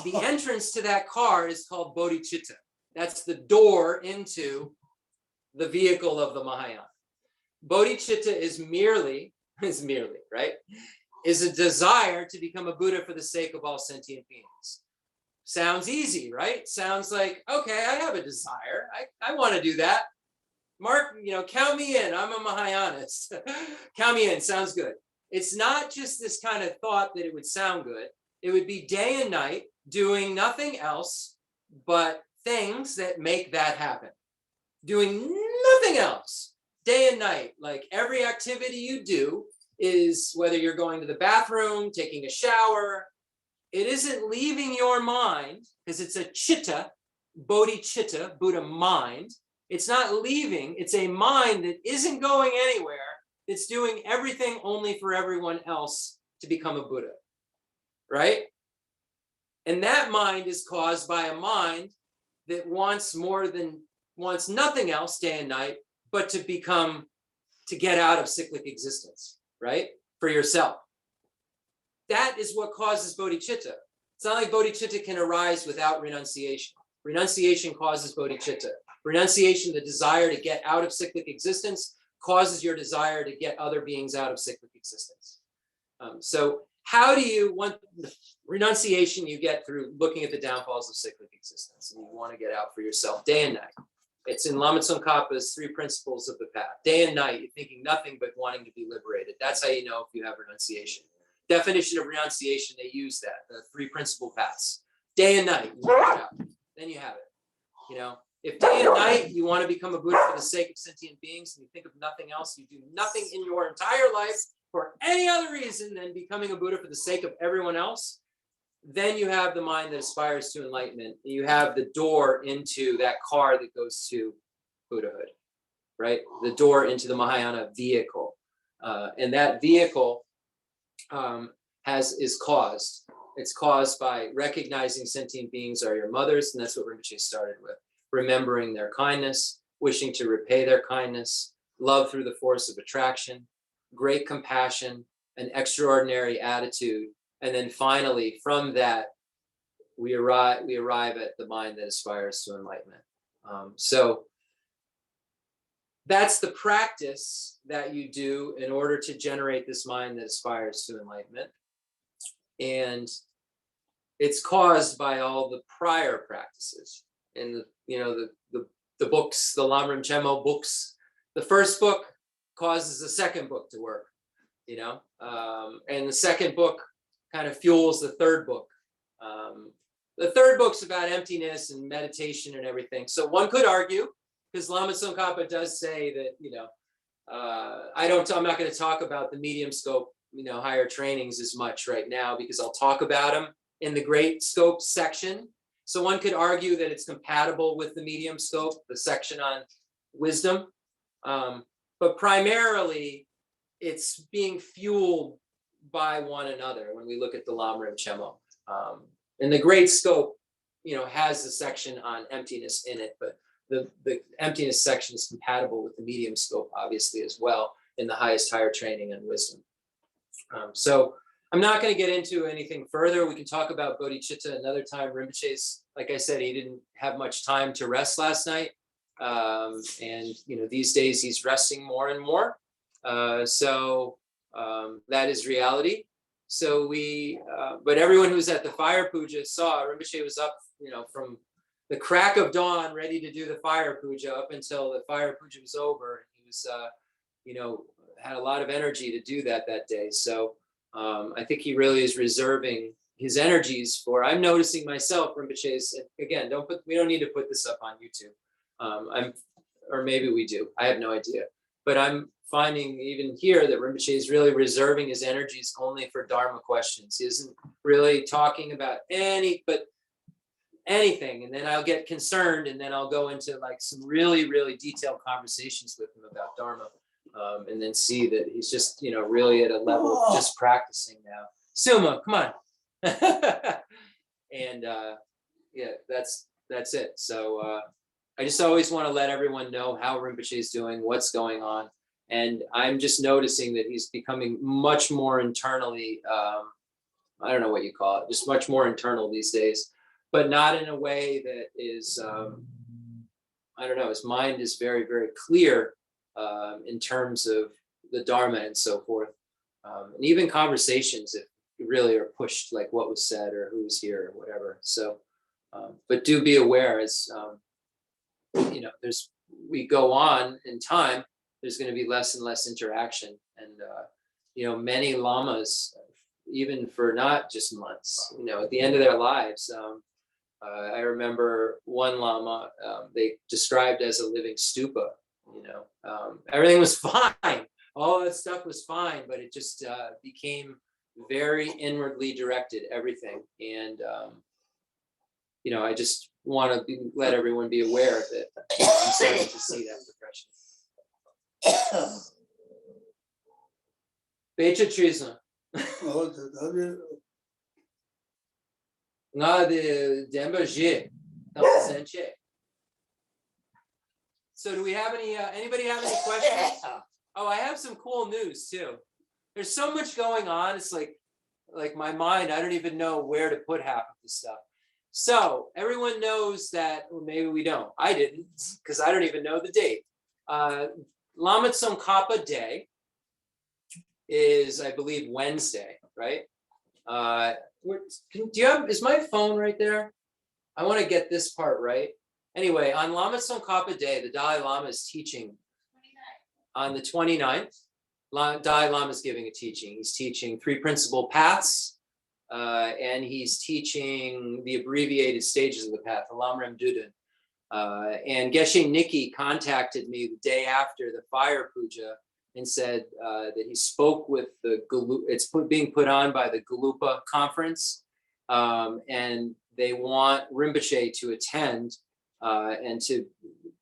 Speaker 1: the entrance to that car is called bodhicitta. That's the door into the vehicle of the Mahayana. Bodhicitta is merely, right? Is a desire to become a Buddha for the sake of all sentient beings. Sounds easy, right? Sounds like, okay, I have a desire. I want to do that. Mark, count me in. I'm a Mahayanist. Count me in. Sounds good. It's not just this kind of thought that it would sound good. It would be day and night doing nothing else but things that make that happen. Doing nothing else. Day and night. Like every activity you do is whether you're going to the bathroom, taking a shower, it isn't leaving your mind because it's a chitta, bodhicitta, Buddha mind. It's not leaving. It's a mind that isn't going anywhere. It's doing everything only for everyone else to become a Buddha, right? And that mind is caused by a mind that wants nothing else day and night, but to get out of cyclic existence. Right? For yourself. That is what causes bodhicitta. It's not like bodhicitta can arise without renunciation. Renunciation causes bodhicitta. Renunciation, the desire to get out of cyclic existence, causes your desire to get other beings out of cyclic existence. So how do you want renunciation? You get through looking at the downfalls of cyclic existence, and you want to get out for yourself day and night. It's in Lama Tsongkhapa's 3 principles of the path. Day and night, you're thinking nothing but wanting to be liberated. That's how you know if you have renunciation. Definition of renunciation, they use that, the 3 principal paths. Day and night, you get out. Then you have it. If day and night you want to become a Buddha for the sake of sentient beings and you think of nothing else, you do nothing in your entire life for any other reason than becoming a Buddha for the sake of everyone else, then you have the mind that aspires to enlightenment. You have the door into that car that goes to Buddhahood, right? The door into the Mahayana vehicle. And that vehicle is caused. It's caused by recognizing sentient beings are your mothers, and that's what Rinpoche started with. Remembering their kindness, wishing to repay their kindness, love through the force of attraction, great compassion, an extraordinary attitude. And then finally, from that, we arrive at the mind that aspires to enlightenment. So that's the practice that you do in order to generate this mind that aspires to enlightenment. And it's caused by all the prior practices. And the books, the Lamrim Chenmo books, the first book causes the second book to work, and the second book kind of fuels the third book. The third book's about emptiness and meditation and everything. So one could argue, because Lama Tsongkhapa does say that, I'm not going to talk about the medium scope, higher trainings as much right now, because I'll talk about them in the great scope section. So one could argue that it's compatible with the medium scope, the section on wisdom. But primarily, it's being fueled by one another when we look at the Lamrim Chenmo. In the great scope, has the section on emptiness in it, but the emptiness section is compatible with the medium scope, obviously, as well, in the highest higher training and wisdom. So I'm not going to get into anything further. We can talk about bodhicitta another time. Rinpoche's, like I said, he didn't have much time to rest last night. And these days he's resting more and more. So that is reality. So but everyone who was at the fire puja saw Rinpoche was up, from the crack of dawn, ready to do the fire puja up until the fire puja was over. He was, had a lot of energy to do that day. So I think he really is reserving his energies for. I'm noticing myself, Rinpoche's. Again, we don't need to put this up on YouTube. Or maybe we do. I have no idea. But I'm finding even here that Rinpoche is really reserving his energies only for Dharma questions. He isn't really talking about anything. And then I'll get concerned, and then I'll go into like some really, really detailed conversations with him about Dharma. And then see that he's just, really at a level of just practicing now. Suma, come on. And yeah, that's it. So I just always want to let everyone know how Rinpoche is doing, what's going on. And I'm just noticing that he's becoming much more internally, I don't know what you call it, just much more internal these days, but not in a way that is, I don't know, his mind is very, very clear in terms of the Dharma and so forth. And even conversations, if you really are pushed, like what was said or who was here or whatever. So, but do be aware as, we go on in time, there's going to be less and less interaction. And, many lamas, even for not just months, at the end of their lives, I remember one lama, they described as a living stupa. Everything was fine. All that stuff was fine, but it just became very inwardly directed, everything. And, I just want to let everyone be aware that I'm starting to see that progression. Becha Trisna. Nga de Demba Je. So do we have anybody have any questions? Oh, I have some cool news too. There's so much going on. It's like my mind, I don't even know where to put half of the stuff. So everyone knows that, or maybe we don't. I didn't, because I don't even know the date. Lama Tsongkhapa Day is, I believe, Wednesday, right? Is my phone right there? I want to get this part right. Anyway, on Lama Tsongkhapa Day, the Dalai Lama is teaching on the 29th. Dalai Lama is giving a teaching. He's teaching 3 principal paths, and he's teaching the abbreviated stages of the path, the Lamrim Duden. And Geshe Nikki contacted me the day after the fire puja and said that he spoke with the it's being put on by the Galupa conference, and they want Rinpoche to attend, and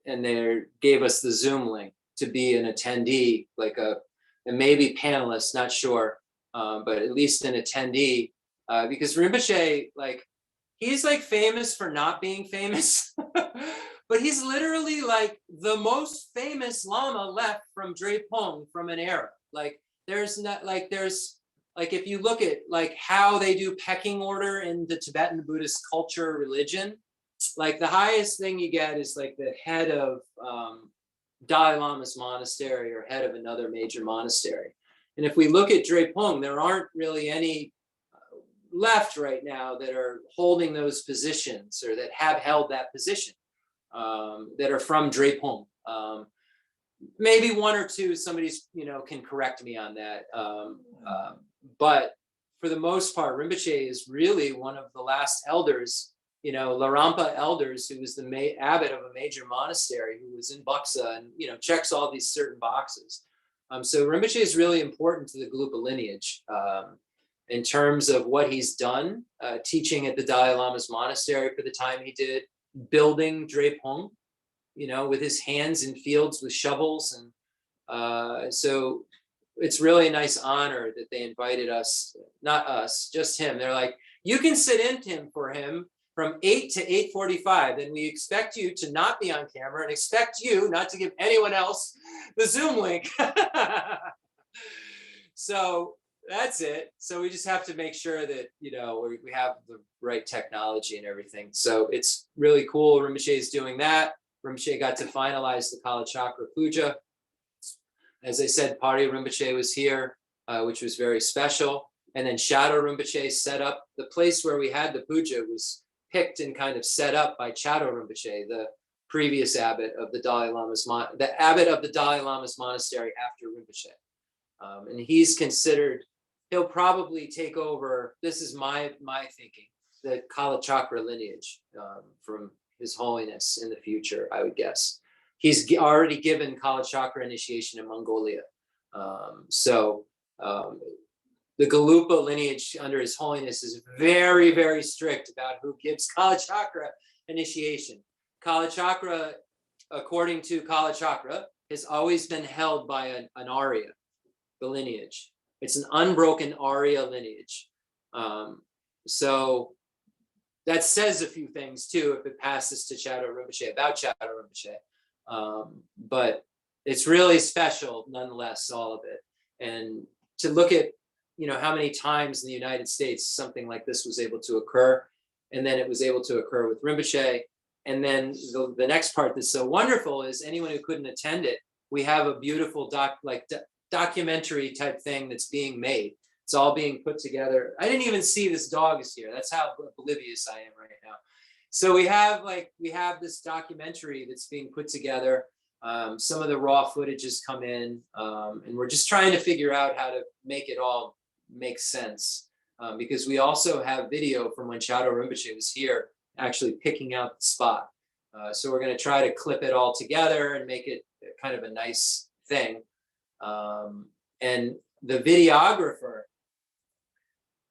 Speaker 1: they gave us the Zoom link to be an attendee, and maybe panelist, not sure, but at least an attendee, because Rinpoche, he's famous for not being famous, but he's literally the most famous Lama left from Drepung from an era. There's not if you look at how they do pecking order in the Tibetan Buddhist culture religion, the highest thing you get is the head of Dalai Lama's monastery or head of another major monastery. And if we look at Drepung, there aren't really any left right now that are holding those positions or that have held that position, that are from Drepung. Maybe 1 or 2, somebody's, can correct me on that. But for the most part, Rinpoche is really one of the last elders, Lharampa elders, who was the abbot of a major monastery who was in Buxa and, checks all these certain boxes. So Rinpoche is really important to the Galupa lineage in terms of what he's done, teaching at the Dalai Lama's monastery for the time he did, building Drepung, with his hands in fields with shovels. And so it's really a nice honor that they invited us, not us, just him. They're like, you can sit in for him from 8 to 8:45. Then we expect you to not be on camera and expect you not to give anyone else the Zoom link. So that's it. So we just have to make sure that, you know, we have the right technology and everything. So it's really cool. Rinpoche is doing that. Rinpoche got to finalize the Kala Chakra Puja. As I said, Pari Rinpoche was here, which was very special. And then Shadow Rinpoche set up the place where we had the puja was picked and kind of set up by Shadow Rinpoche, the previous abbot of the Dalai Lama's monastery after Rinpoche. And he's considered, he'll probably take over, this is my thinking, the Kala Chakra lineage from His Holiness in the future, I would guess. He's already given Kala Chakra initiation in Mongolia. The Galupa lineage under His Holiness is very, very strict about who gives Kala Chakra initiation. Kala Chakra, according to Kala Chakra, has always been held by an Arya, the lineage. It's an unbroken Arya lineage. So that says a few things too, if it passes to Shadow Rinpoche, about Shadow Rinpoche. But it's really special nonetheless, all of it. And to look at, you know, how many times in the United States something like this was able to occur, and then it was able to occur with Rinpoche. And then the next part that's so wonderful is anyone who couldn't attend it, we have a beautiful documentary type thing that's being made. It's all being put together. I didn't even see this dog is here. That's how oblivious I am right now. So we have this documentary that's being put together. Some of the raw footage has come in, and we're just trying to figure out how to make it all make sense. Because we also have video from when Shadow Rinpoche was here, actually picking out the spot. So we're going to try to clip it all together and make it kind of a nice thing. And the videographer,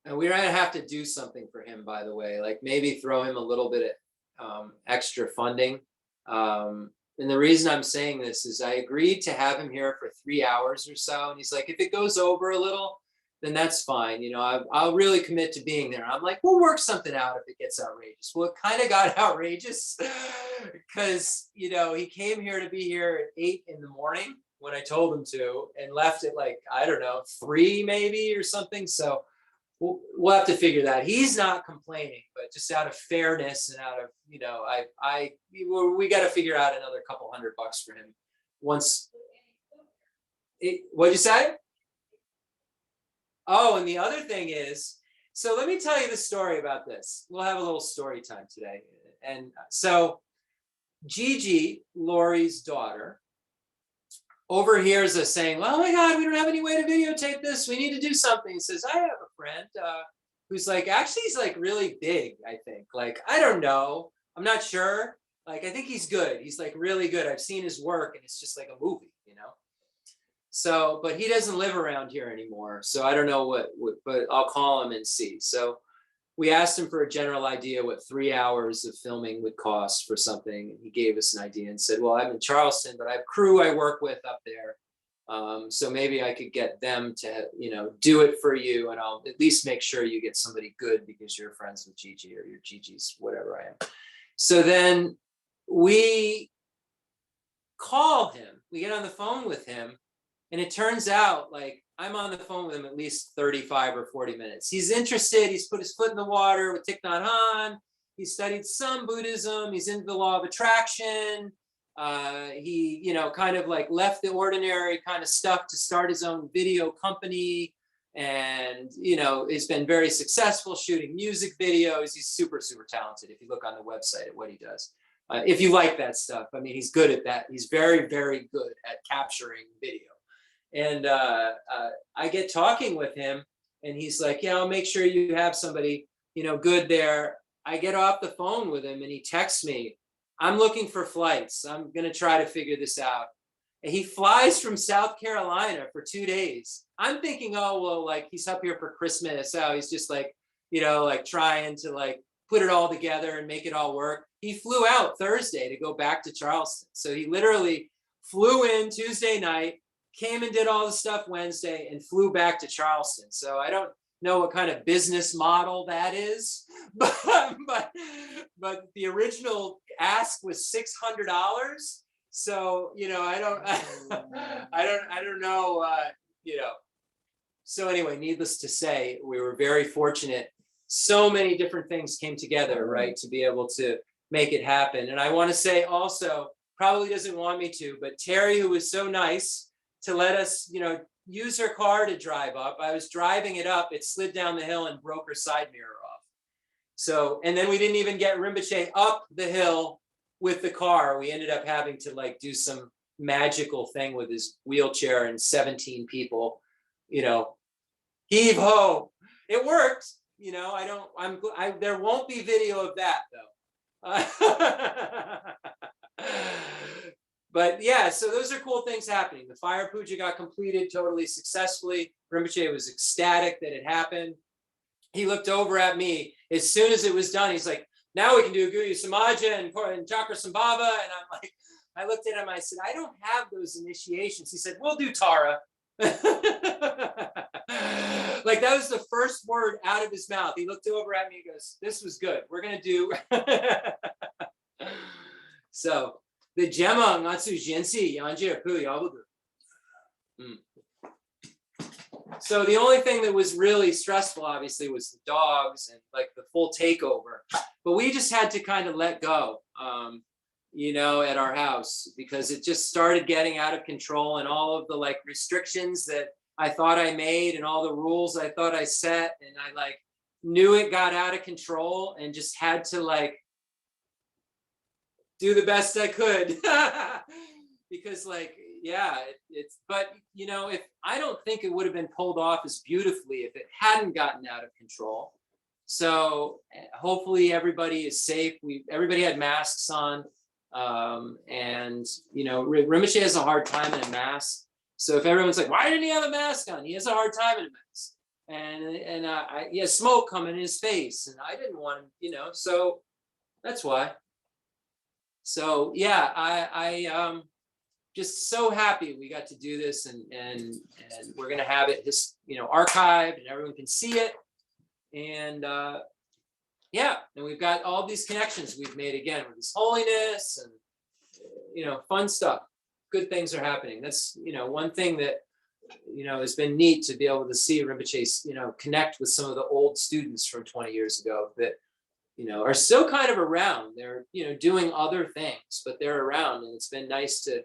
Speaker 1: and we're going to have to do something for him, by the way, like maybe throw him a little bit of extra funding. And the reason I'm saying this is I agreed to have him here for 3 hours or so. And he's like, if it goes over a little, then that's fine. You know, I'll really commit to being there. I'm like, we'll work something out if it gets outrageous. Well, it kind of got outrageous because, you know, he came here to be here at 8 in the morning when I told him to, and left at like, I don't know, 3 maybe or something. So we'll have to figure that. He's not complaining, but just out of fairness and out of, you know, we got to figure out another couple $100 for him. What'd you say? Oh, and the other thing is, so let me tell you the story about this. We'll have a little story time today. And so Gigi, Lori's daughter, overhears us saying, oh my God, we don't have any way to videotape this. We need to do something. He says, I have a friend who's like, actually he's like really big, I think. Like, I don't know. I'm not sure. Like, I think he's good. He's like really good. I've seen his work and it's just like a movie, you know? So, but he doesn't live around here anymore. So I don't know what, but I'll call him and see. So we asked him for a general idea what 3 hours of filming would cost for something. And he gave us an idea and said, well, I'm in Charleston, but I have crew I work with up there. So maybe I could get them to, you know, do it for you. And I'll at least make sure you get somebody good because you're friends with Gigi or your Gigi's, whatever I am. So then we call him, we get on the phone with him. And it turns out like I'm on the phone with him at least 35 or 40 minutes. He's interested. He's put his foot in the water with Thich Nhat Hanh. He studied some Buddhism. He's into the law of attraction. He, you know, kind of like left the ordinary kind of stuff to start his own video company. And, you know, he's been very successful shooting music videos. He's super, super talented. If you look on the website at what he does. If you like that stuff, I mean, he's good at that. He's very, very good at capturing video. And I get talking with him and he's like, yeah, I'll make sure you have somebody, you know, good there. I get off the phone with him and he texts me, I'm looking for flights. I'm going to try to figure this out. And he flies from South Carolina for 2 days. I'm thinking, oh, well, like he's up here for Christmas. So he's just like, you know, like trying to like put it all together and make it all work. He flew out Thursday to go back to Charleston. So he literally flew in Tuesday night, came and did all the stuff Wednesday and flew back to Charleston. So I don't know what kind of business model that is, but the original ask was $600. So, you know, I don't know, you know. So anyway, needless to say, we were very fortunate. So many different things came together, right, to be able to make it happen. And I want to say also, probably doesn't want me to, but Terry, who was so nice to let us, you know, use her car to drive up. I was driving it up, it slid down the hill and broke her side mirror off. So, and then we didn't even get Rinpoche up the hill with the car. We ended up having to like do some magical thing with his wheelchair and 17 people, you know, heave ho. It worked, you know. There won't be video of that though. But yeah, so those are cool things happening. The fire puja got completed totally successfully. Rinpoche was ecstatic that it happened. He looked over at me as soon as it was done. He's like, now we can do Guyu Samaja and Chakra Sambhava. And I'm like, I looked at him, I said, I don't have those initiations. He said, we'll do Tara. Like that was the first word out of his mouth. He looked over at me, he goes, this was good. We're gonna do. So the Gemma Ngatsu Jinsi Yanjir Pu Yabudu. So the only thing that was really stressful, obviously, was the dogs and like the full takeover. But we just had to kind of let go, you know, at our house, because it just started getting out of control, and all of the like restrictions that I thought I made and all the rules I thought I set, and I like knew it got out of control and just had to like do the best I could. Because like, yeah, it's, but you know, if I don't think it would have been pulled off as beautifully if it hadn't gotten out of control. So hopefully everybody is safe. Everybody had masks on, and you know, Rinpoche has a hard time in a mask. So if everyone's like, why didn't he have a mask on? He has a hard time in a mask, and he has smoke coming in his face, and I didn't want him, you know, so that's why. So yeah, I just so happy we got to do this, and we're gonna have it just, you know, archived, and everyone can see it. And yeah, and we've got all these connections we've made again with this holiness, and you know, fun stuff. Good things are happening. That's, you know, one thing that, you know, has been neat to be able to see Rinpoche, you know, connect with some of the old students from 20 years ago that, you know, are still kind of around. They're, you know, doing other things, but they're around, and it's been nice to,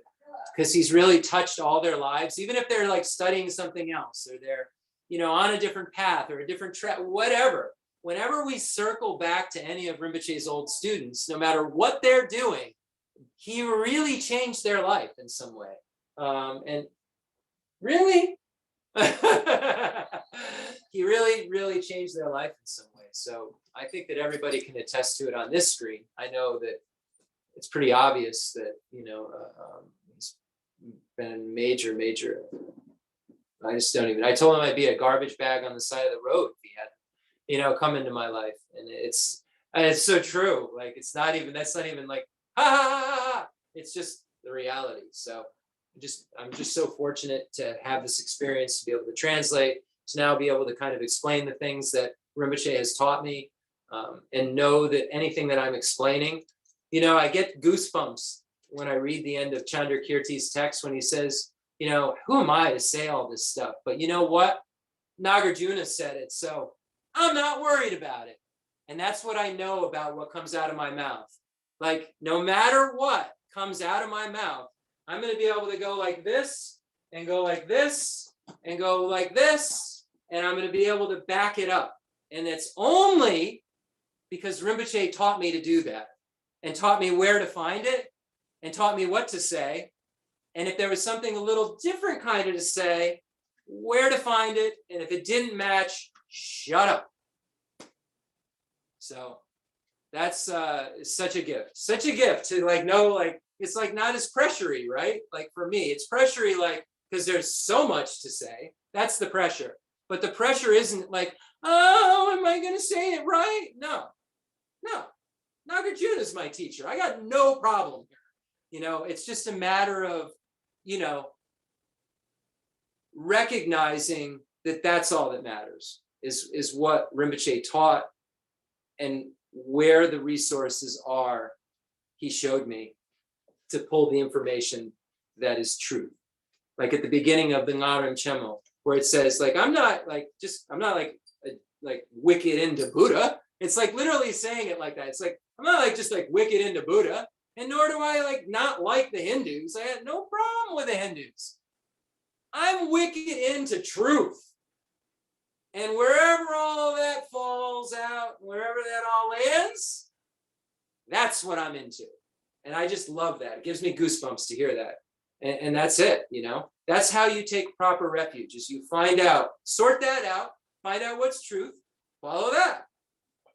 Speaker 1: because he's really touched all their lives, even if they're like studying something else, or they're, you know, on a different path or a different track, whatever. Whenever we circle back to any of Rinpoche's old students, no matter what they're doing, he really changed their life in some way. And really, he really changed their life in some way. So I think that everybody can attest to it on this screen. I know that it's pretty obvious that, you know, he's been major. I just don't even, I told him I'd be a garbage bag on the side of the road if he had, you know, come into my life. And it's so true. Like, it's not even, that's not even like, ha ha ha ha. It's just the reality. So I'm just so fortunate to have this experience, to be able to translate, to now be able to kind of explain the things that Rinpoche has taught me, and know that anything that I'm explaining, you know, I get goosebumps when I read the end of Chandra Kirti's text, when he says, you know, who am I to say all this stuff? But you know what? Nagarjuna said it, so I'm not worried about it. And that's what I know about what comes out of my mouth. Like, no matter what comes out of my mouth, I'm going to be able to go like this, and go like this, and go like this, and I'm going to be able to back it up. And it's only because Rinpoche taught me to do that, and taught me where to find it, and taught me what to say. And if there was something a little different kind of to say, where to find it, and if it didn't match, shut up. So that's such a gift to like know, like, it's like not as pressury, right? Like for me, it's pressury, like, because there's so much to say. That's the pressure. But the pressure isn't like, oh, am I going to say it right? No. Nagarjuna is my teacher. I got no problem here. You know, it's just a matter of, you know, recognizing that that's all that matters. is what Rinpoche taught, and where the resources are, he showed me to pull the information that is truth. Like at the beginning of the Ngarim Chemo, where it says, like, I'm not like wicked into Buddha. It's like literally saying it like that. It's like, I'm not like just like wicked into Buddha, and nor do I like not like the Hindus. I had no problem with the Hindus. I'm wicked into truth. And wherever all that falls out, wherever that all lands, that's what I'm into. And I just love that. It gives me goosebumps to hear that. And that's it, you know? That's how you take proper refuge, is you find out, sort that out, find out what's truth, follow that.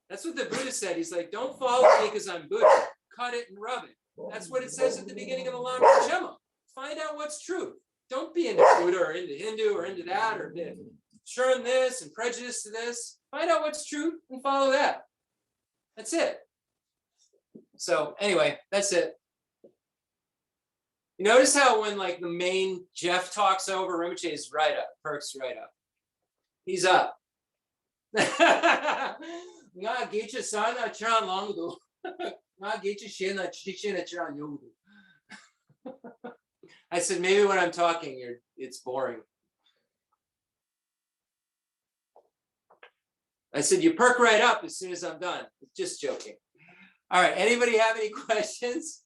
Speaker 1: That's what the Buddha said. He's like, don't follow me because I'm Buddha. Cut it and rub it. That's what it says at the beginning of the Lama Chema. Find out what's truth. Don't be into Buddha or into Hindu or into that or churn this and prejudice to this. Find out what's truth and follow that. That's it. So anyway, that's it. You notice how when like the main Jeff talks over, Rinpoche is right up, perks right up. He's up. I said, maybe when I'm talking, it's boring. I said, you perk right up as soon as I'm done. Just joking. All right, anybody have any questions?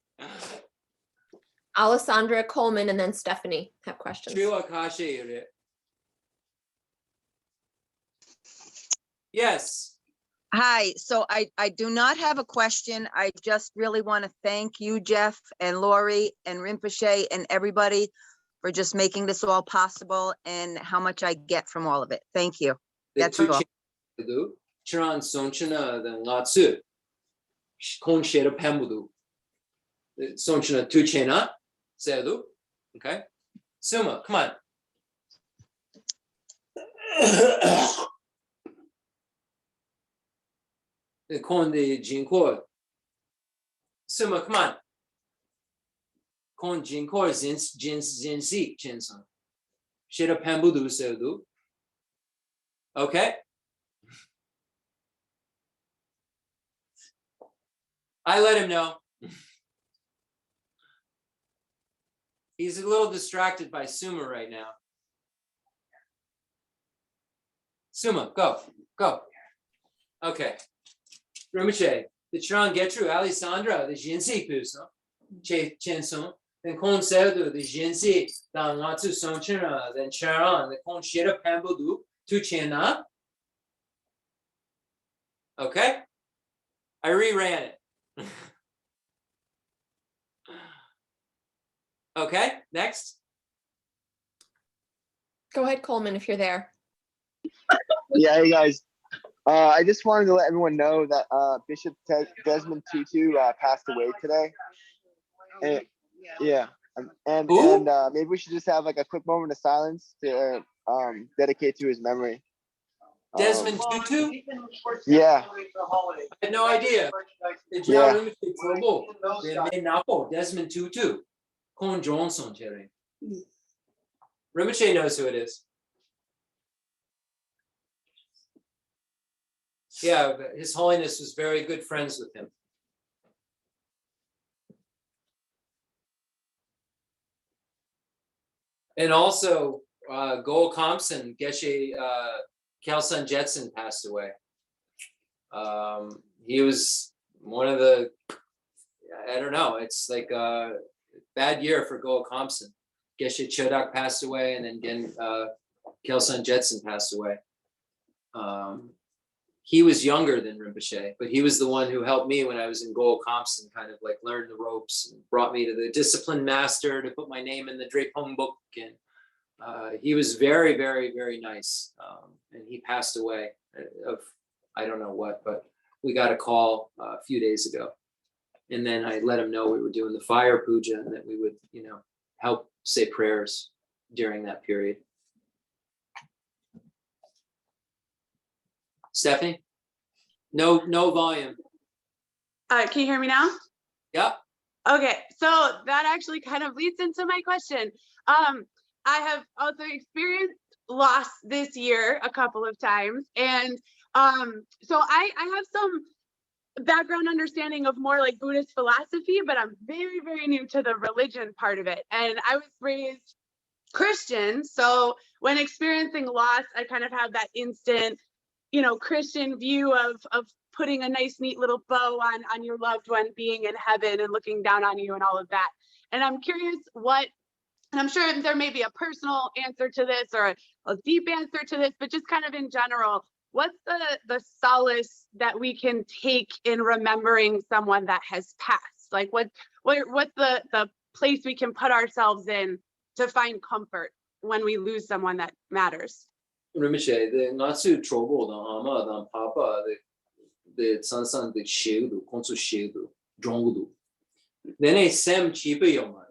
Speaker 3: Alessandra, Coleman, and then Stephanie have questions.
Speaker 1: Yes.
Speaker 4: Hi, so I do not have a question. I just really want to thank you, Jeff and Lori and Rinpoche and everybody for just making this all possible and how much I get from all of it. Thank you. That's all.
Speaker 1: Okay. Suma, come on. Suma, come on. Kon jinkor zinsi chinson. Shira pambudu sedu. Okay. I let him know. He's a little distracted by Suma right now. Suma, go. Okay. Rinpoche, the Chiran Getru, Alessandra, the Jinsi Puso, Chenson, then Kon Serdu, the Jinsi, Dangatsu Sonchina, then Charan, the Kon Shira Pambudu, Tu Chena. Okay. I reran it. Okay, next.
Speaker 3: Go ahead, Coleman, if you're there.
Speaker 5: Yeah, hey guys. I just wanted to let everyone know that Bishop Desmond Tutu passed away today. And, yeah, and maybe we should just have like a quick moment of silence to dedicate to his memory.
Speaker 1: Desmond Tutu?
Speaker 5: Yeah.
Speaker 1: I had no idea.
Speaker 5: Yeah.
Speaker 1: Desmond Tutu. Kon Johnson, Jerry. Rinpoche knows who it is. Yeah, His Holiness was very good friends with him. And also, Goel Compson, Geshe Khalsan Jetson passed away. He was one of the, I don't know, it's like a bad year for Goel Compson. Geshe Chodak passed away, and then again, Khalsan Jetson passed away. He was younger than Rinpoche, but he was the one who helped me when I was in Goel Compson, kind of like learn the ropes and brought me to the discipline master to put my name in the Drepung book. And he was very, very, very nice. And he passed away of, I don't know what, but we got a call a few days ago. And then I let him know we were doing the fire puja and that we would, help say prayers during that period. Stephanie? No volume.
Speaker 6: Can you hear me now?
Speaker 1: Yep.
Speaker 6: Okay, so that actually kind of leads into my question. I have also experienced lost this year a couple of times. And so I have some background understanding of more like Buddhist philosophy, but I'm very, very new to the religion part of it. And I was raised Christian. So when experiencing loss, I kind of have that instant, you know, Christian view of putting a nice, neat little bow on your loved one being in heaven and looking down on you and all of that. And I'm curious and I'm sure there may be a personal answer to this or a deep answer to this, but just kind of in general, what's the solace that we can take in remembering someone that has passed? Like what's the place we can put ourselves in to find comfort when we lose someone that matters?
Speaker 1: Rinpoche, the Natsu Trobo, the Ama, the Papa, the Sansan, the Shieldu, Khensur Shieldu, Drongudu. Then a Sam Chipa Yomar.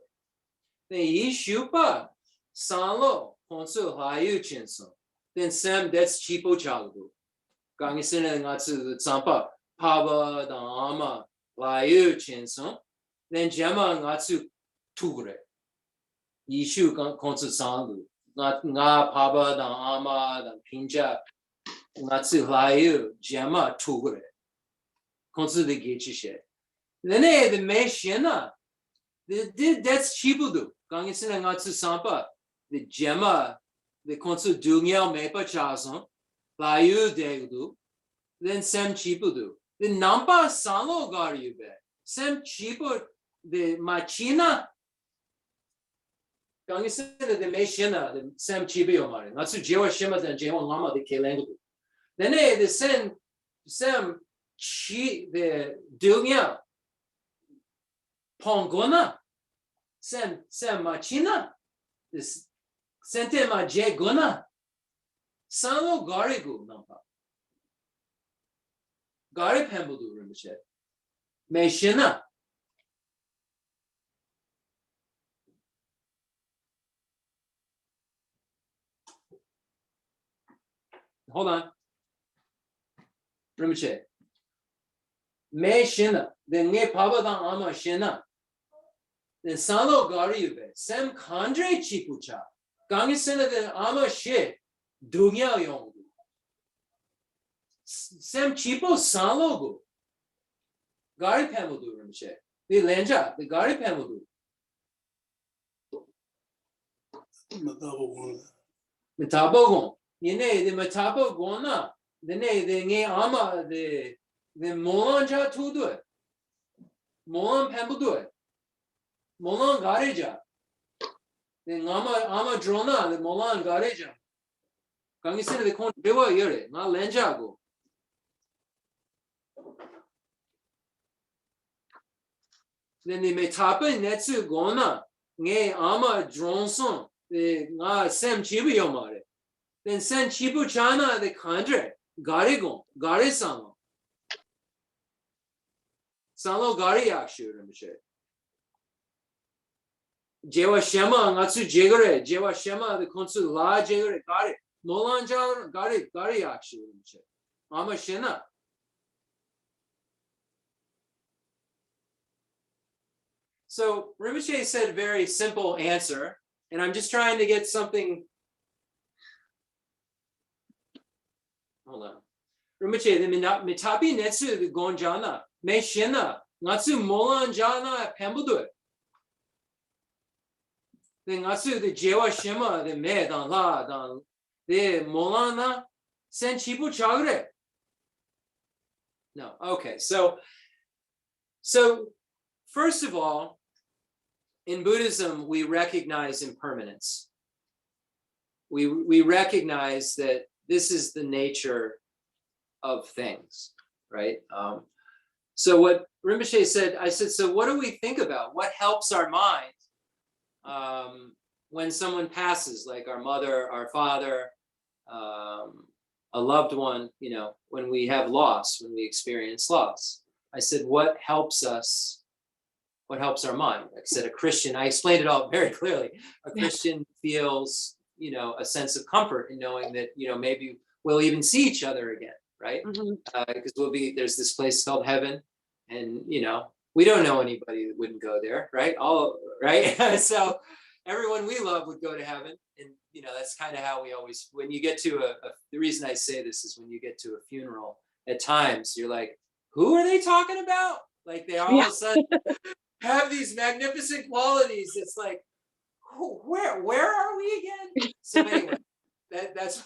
Speaker 1: Then Yi Shupa, Sanlo, Khensur Hayu Chinson. Then Sam, that's Chipo Chaldu. Gangisin and Natsu, the Zampa, Papa, the Ama, Layu Chinson. Then Gemma Natsu Tugre. Yishu Khensur Sandu. Nga Papa, the Ama, the Pinja, Natsu Layu, Gemma Tugre. Khensur the Gichishe. Then the Meshina. That's Chibudu. Gangisin and Natsu Sampa, the Gemma, the Khensur Dungyal Mepa Chasam, Layu Degdu, then Sem Chibudu. The Nampa Salo Garyube, Sem Chibu, the Machina. Gangisin the Meshina, the Sem Chibiomari, Natsu Jewa Shima, then Jewa Lama, the Kelengu. Then the Sem Chi, the Dungyal. Pongona, Sem Machina, this Sente Maje Guna, Sano Garigu Nampa. Gari Pembudu Rinpoche. Meshina. Hold on. Rinpoche. Meshina. Then Nge Papa Dan Ama Shina. Then Salo Gariube, Sem Kandre Chipucha, Gangisena the Ama She, Dunya Yongu. Sem Chipo Salogu. Gari Pamudu Rinpoche. The Lenja, the Gari Pamudu. Metabogon. Yene, the Metabogona, the Ne, the Nge Ama, the Molanja to do it. Molan Pamudu it. Molan Gareja. The Ama Drona, the Molan Gareja. Kangisina the Con River Yere, not Lenjago. Then the Metapa Netsu Gona, Nge Ama Dronson, the Sam Chibuyomare. Then San Chibu Chana, the Kandre, Garigon, Garisano. Salo Gariak Rinpoche. Jewa Shema, Natsu Jegare, Jewa Shema, the Khensur La Jegare, Gari, Molanja, Gariak Rinpoche. Ama Shena. So Rinpoche said a very simple answer, and I'm just trying to get something. Hold on. Rinpoche, the Mitapi Netsu, the Gonjana. Me shena, natsu molan jana pembudu. The natsu the jewa shema the me dan la dan the molana sen chipu chagre. No, okay. So first of all, in Buddhism, we recognize impermanence. We recognize that this is the nature of things, right? So what Rinpoche said, I said, so what do we think about? What helps our mind when someone passes, like our mother, our father, a loved one, you know, when we have loss, when we experience loss? I said, what helps us? What helps our mind? Like I said, a Christian, I explained it all very clearly. A Christian feels, you know, a sense of comfort in knowing that, you know, maybe we'll even see each other again, right? Because there's this place called heaven, and you know, we don't know anybody that wouldn't go there, right? All right. So everyone we love would go to heaven. And, you know, that's kind of how we always, when you get to the reason I say this is when you get to a funeral, at times you're like, who are they talking about? Like they all of a sudden have these magnificent qualities. It's like, where are we again? So anyway, that's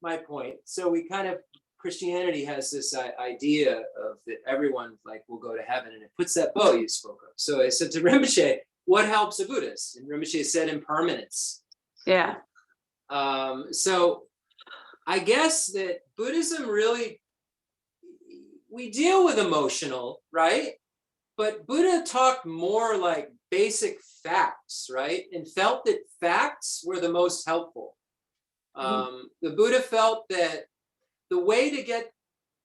Speaker 1: my point. So we kind of, Christianity has this idea of that everyone like will go to heaven, and it puts that bow you spoke of. So I said to Rinpoche, what helps a Buddhist? And Rinpoche said impermanence.
Speaker 6: Yeah.
Speaker 1: So I guess that Buddhism really, we deal with emotional, right? But Buddha talked more like basic facts, right? And felt that facts were the most helpful. The Buddha felt that the way to get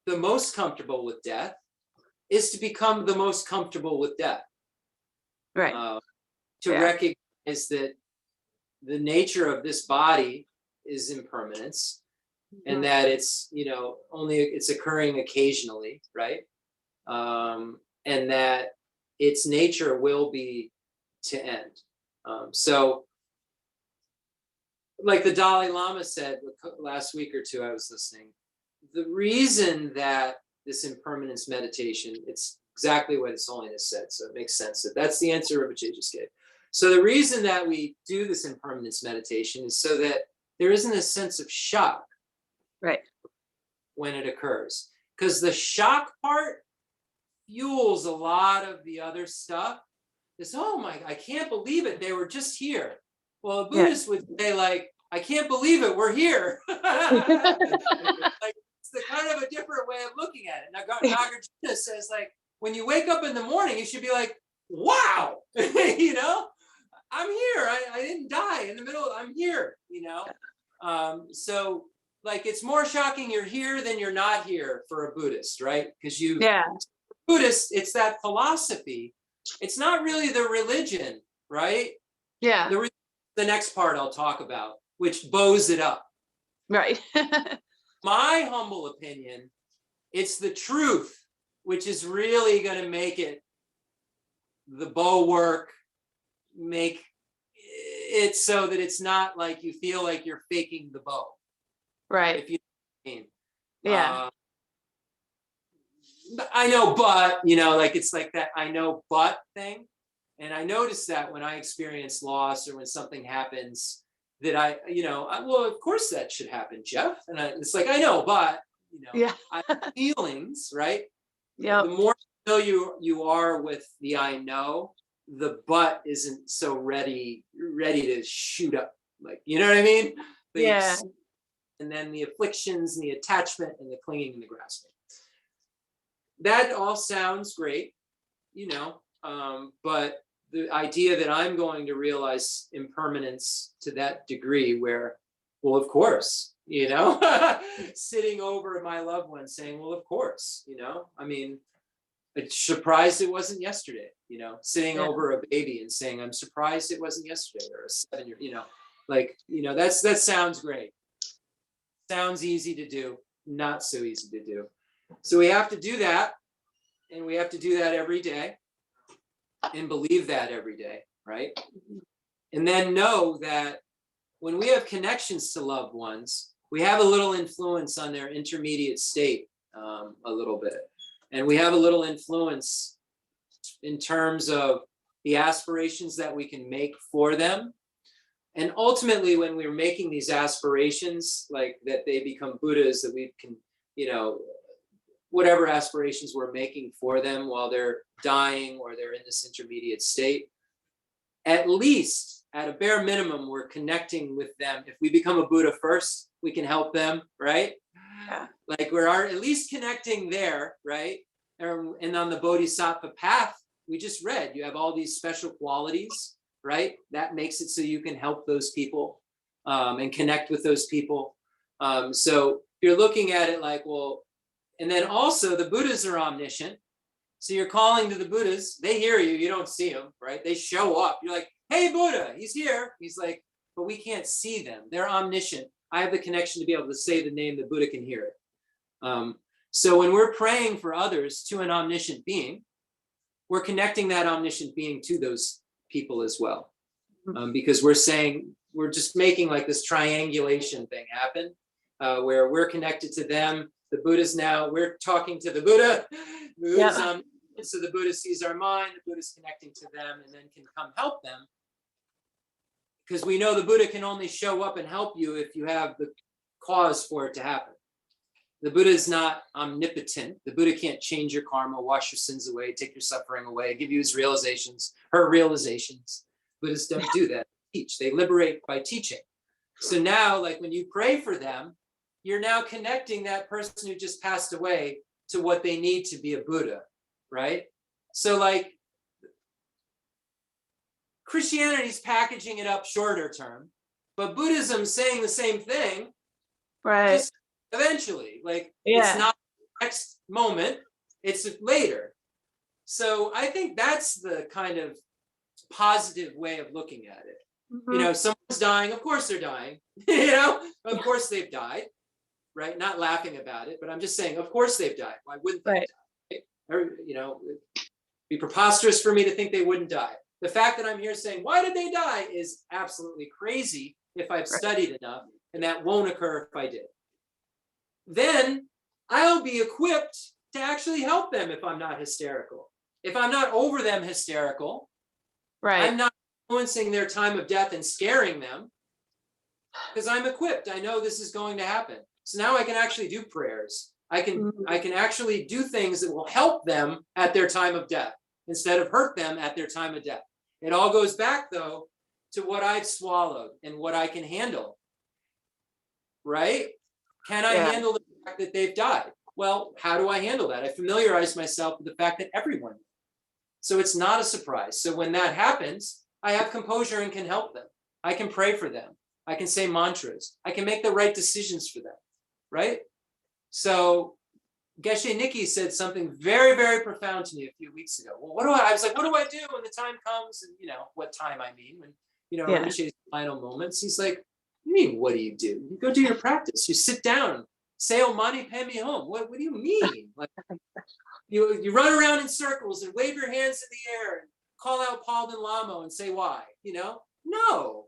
Speaker 1: the most comfortable with death is to become the most comfortable with death.
Speaker 6: Right.
Speaker 1: To recognize that the nature of this body is impermanence, and that it's, you know, only it's occurring occasionally, right? And that its nature will be to end. So like the Dalai Lama said last week or two, I was listening, the reason that this impermanence meditation, it's exactly what His Holiness said, so it makes sense. That's the answer Rinpoche just gave. So the reason that we do this impermanence meditation is so that there isn't a sense of shock,
Speaker 6: Right.
Speaker 1: when it occurs. Because the shock part fuels a lot of the other stuff. It's, oh my, I can't believe it, they were just here. Well, a Buddhist would say like, I can't believe it, we're here. Like, it's the kind of a different way of looking at it. Now, Nagarjuna says like, when you wake up in the morning, you should be like, wow, you know, I'm here. I didn't die in the middle. I'm here, you know. So like, it's more shocking you're here than you're not here for a Buddhist, right? Because Buddhist, it's that philosophy. It's not really the religion, right?
Speaker 6: Yeah.
Speaker 1: The next part I'll talk about, which bows it up.
Speaker 6: Right.
Speaker 1: My humble opinion, it's the truth, which is really going to make it the bulwark, make it so that it's not like you feel like you're faking the bow.
Speaker 6: Right.
Speaker 1: If you know what I mean.
Speaker 6: Yeah.
Speaker 1: I know, but, you know, like it's like that I know, but thing. And I noticed that when I experience loss or when something happens that well, of course that should happen, Jeff. And it's like, I know, but, you know, I have feelings, right?
Speaker 6: Yeah.
Speaker 1: The more you are with the I know, the but isn't so ready to shoot up. Like, you know what I mean? And then the afflictions and the attachment and the clinging and the grasping. That all sounds great, you know, but the idea that I'm going to realize impermanence to that degree where, well, of course, you know, sitting over my loved one saying, well, of course, you know, I mean, I'm surprised it wasn't yesterday, you know, sitting over a baby and saying, I'm surprised it wasn't yesterday, or a 7-year, you know, like, you know, that sounds great. Sounds easy to do, not so easy to do. So we have to do that, and we have to do that every day and believe that every day, right? And then know that when we have connections to loved ones, we have a little influence on their intermediate state, a little bit. And we have a little influence in terms of the aspirations that we can make for them. And ultimately, when we're making these aspirations, like that they become Buddhas, that we can, you know, whatever aspirations we're making for them while they're dying or they're in this intermediate state, at least at a bare minimum, we're connecting with them. If we become a Buddha first, we can help them, right?
Speaker 6: Yeah.
Speaker 1: Like we're at least connecting there, right? And on the Bodhisattva path, we just read, you have all these special qualities, right? That makes it so you can help those people and connect with those people. So if you're looking at it like, well, and then also the Buddhas are omniscient. So you're calling to the Buddhas, they hear you, you don't see them, right? They show up. You're like, hey, Buddha, he's here. He's like, but we can't see them. They're omniscient. I have the connection to be able to say the name, the Buddha can hear it. So when we're praying for others to an omniscient being, we're connecting that omniscient being to those people as well. because we're saying, we're just making like this triangulation thing happen, where we're connected to them. The Buddha's now, we're talking to the Buddha. The Buddha's, so the Buddha sees our mind, the Buddha's connecting to them and then can come help them. Because we know the Buddha can only show up and help you if you have the cause for it to happen. The Buddha is not omnipotent. The Buddha can't change your karma, wash your sins away, take your suffering away, give you his realizations, her realizations. Buddhists don't do that. They teach. They liberate by teaching. So now, like when you pray for them, you're now connecting that person who just passed away to what they need to be a Buddha, right? So like Christianity's packaging it up shorter term, but Buddhism's saying the same thing,
Speaker 6: Right.
Speaker 1: just eventually. Like it's not the next moment, it's later. So I think that's the kind of positive way of looking at it.
Speaker 6: Mhm.
Speaker 1: You know, someone's dying, of course they're dying. You know, of course they've died, right? Not laughing about it, but I'm just saying, of course they've died. Why wouldn't they die? Or, you know, it'd be preposterous for me to think they wouldn't die. The fact that I'm here saying, why did they die, is absolutely crazy if I've studied enough, and that won't occur if I did. Then I'll be equipped to actually help them if I'm not hysterical. If I'm not over them hysterical,
Speaker 6: Right.
Speaker 1: I'm not influencing their time of death and scaring them, because I'm equipped. I know this is going to happen. So now I can actually do prayers. I can actually do things that will help them at their time of death instead of hurt them at their time of death. It all goes back though to what I've swallowed and what I can handle. Right? Can I handle the fact that they've died? Well, how do I handle that? I familiarize myself with the fact that everyone. So it's not a surprise. So when that happens, I have composure and can help them. I can pray for them. I can say mantras. I can make the right decisions for them. Right? So Geshe Nikki said something very, very profound to me a few weeks ago. Well, I was like, what do I do when the time comes? And you know, what time I mean, when, you know, Rinpoche's final moments. He's like, you mean, what do? You go do your practice. You sit down, say, oh, mani padme hum. What do you mean? Like, you run around in circles and wave your hands in the air and call out Paul and Lama and say why, you know? No,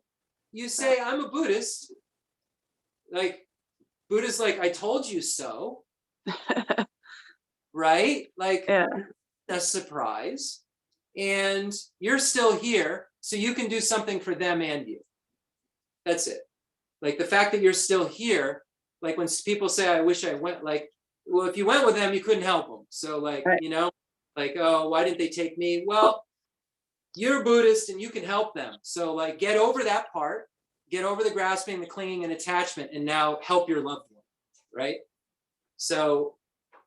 Speaker 1: you say, I'm a Buddhist. Like, Buddha's like, I told you so. Right? Like, a surprise. And you're still here, so you can do something for them and you. That's it. Like the fact that you're still here, like when people say, I wish I went, like, well, if you went with them, you couldn't help them. So like, you know, like, oh, why didn't they take me? Well, you're Buddhist and you can help them. So like, get over that part, get over the grasping, the clinging and attachment, and now help your loved one, right? So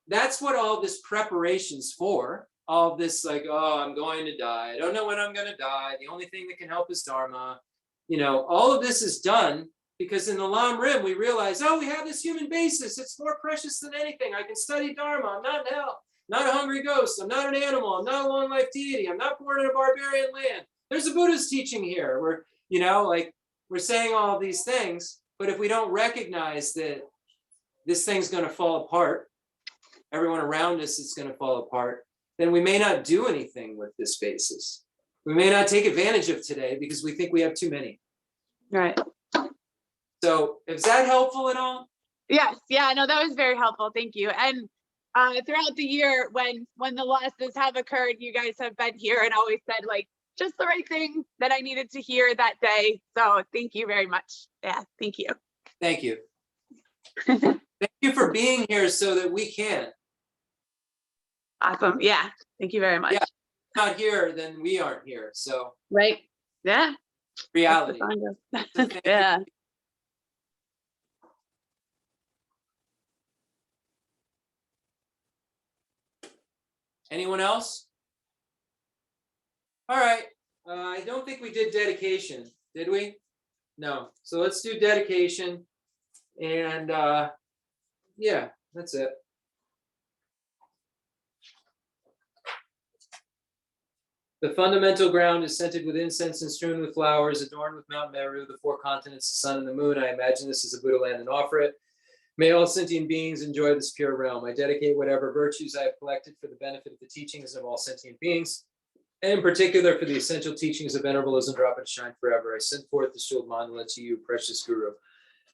Speaker 1: that's what all this preparation's for. All this like, oh, I'm going to die. I don't know when I'm going to die. The only thing that can help is Dharma. You know, all of this is done because in the Lam Rim, we realize, oh, we have this human basis. It's more precious than anything. I can study Dharma. I'm not in hell. Not a hungry ghost. I'm not an animal. I'm not a long life deity. I'm not born in a barbarian land. There's a Buddhist teaching here. We're, you know, like we're saying all of these things, but if we don't recognize that this thing's going to fall apart, everyone around us is going to fall apart, then we may not do anything with this basis. We may not take advantage of today because we think we have too many.
Speaker 6: Right.
Speaker 1: So is that helpful at all?
Speaker 6: Yes. Yeah, no, that was very helpful. Thank you. And throughout the year, when the losses have occurred, you guys have been here and always said like just the right thing that I needed to hear that day. So thank you very much. Yeah, thank you.
Speaker 1: Thank you. Thank you for being here so that we can.
Speaker 6: Awesome. Yeah. Thank you very much.
Speaker 1: Yeah. Not here, then we aren't here. So
Speaker 6: Right. Yeah.
Speaker 1: reality.
Speaker 6: Yeah.
Speaker 1: Anyone else? All right. I don't think we did dedication, did we? No. So let's do dedication. And yeah, that's it. The fundamental ground is scented with incense and strewn with flowers, adorned with Mount Meru, the four continents, the sun and the moon. I imagine this is a Buddha land and offer it. May all sentient beings enjoy this pure realm. I dedicate whatever virtues I have collected for the benefit of the teachings of all sentient beings. and in particular for the essential teachings of Venerableism drop and shine forever. I send forth the shield mandala to you, precious Guru.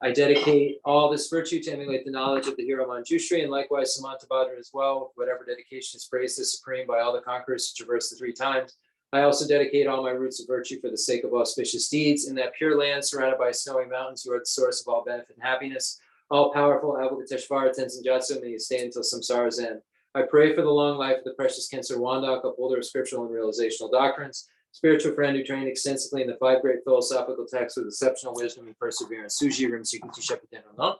Speaker 1: I dedicate all this virtue to emulate the knowledge of the hero Manjushri, and likewise Samantabhadra as well, with whatever dedication is praised as supreme by all the conquerors to traverse the 3 times. I also dedicate all my roots of virtue for the sake of auspicious deeds. In that pure land surrounded by snowy mountains, you are the source of all benefit and happiness. All powerful Abbot Tenzin Jatsu, may you stay until samsara's end. I pray for the long life of the precious Khensur Wandak, upholder of scriptural and realizational doctrines, spiritual friend who trained extensively in the 5 great philosophical texts with exceptional wisdom and perseverance. Suji Rim Sikuti Shepateno, no?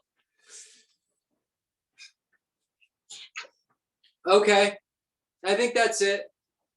Speaker 1: Okay, I think that's it.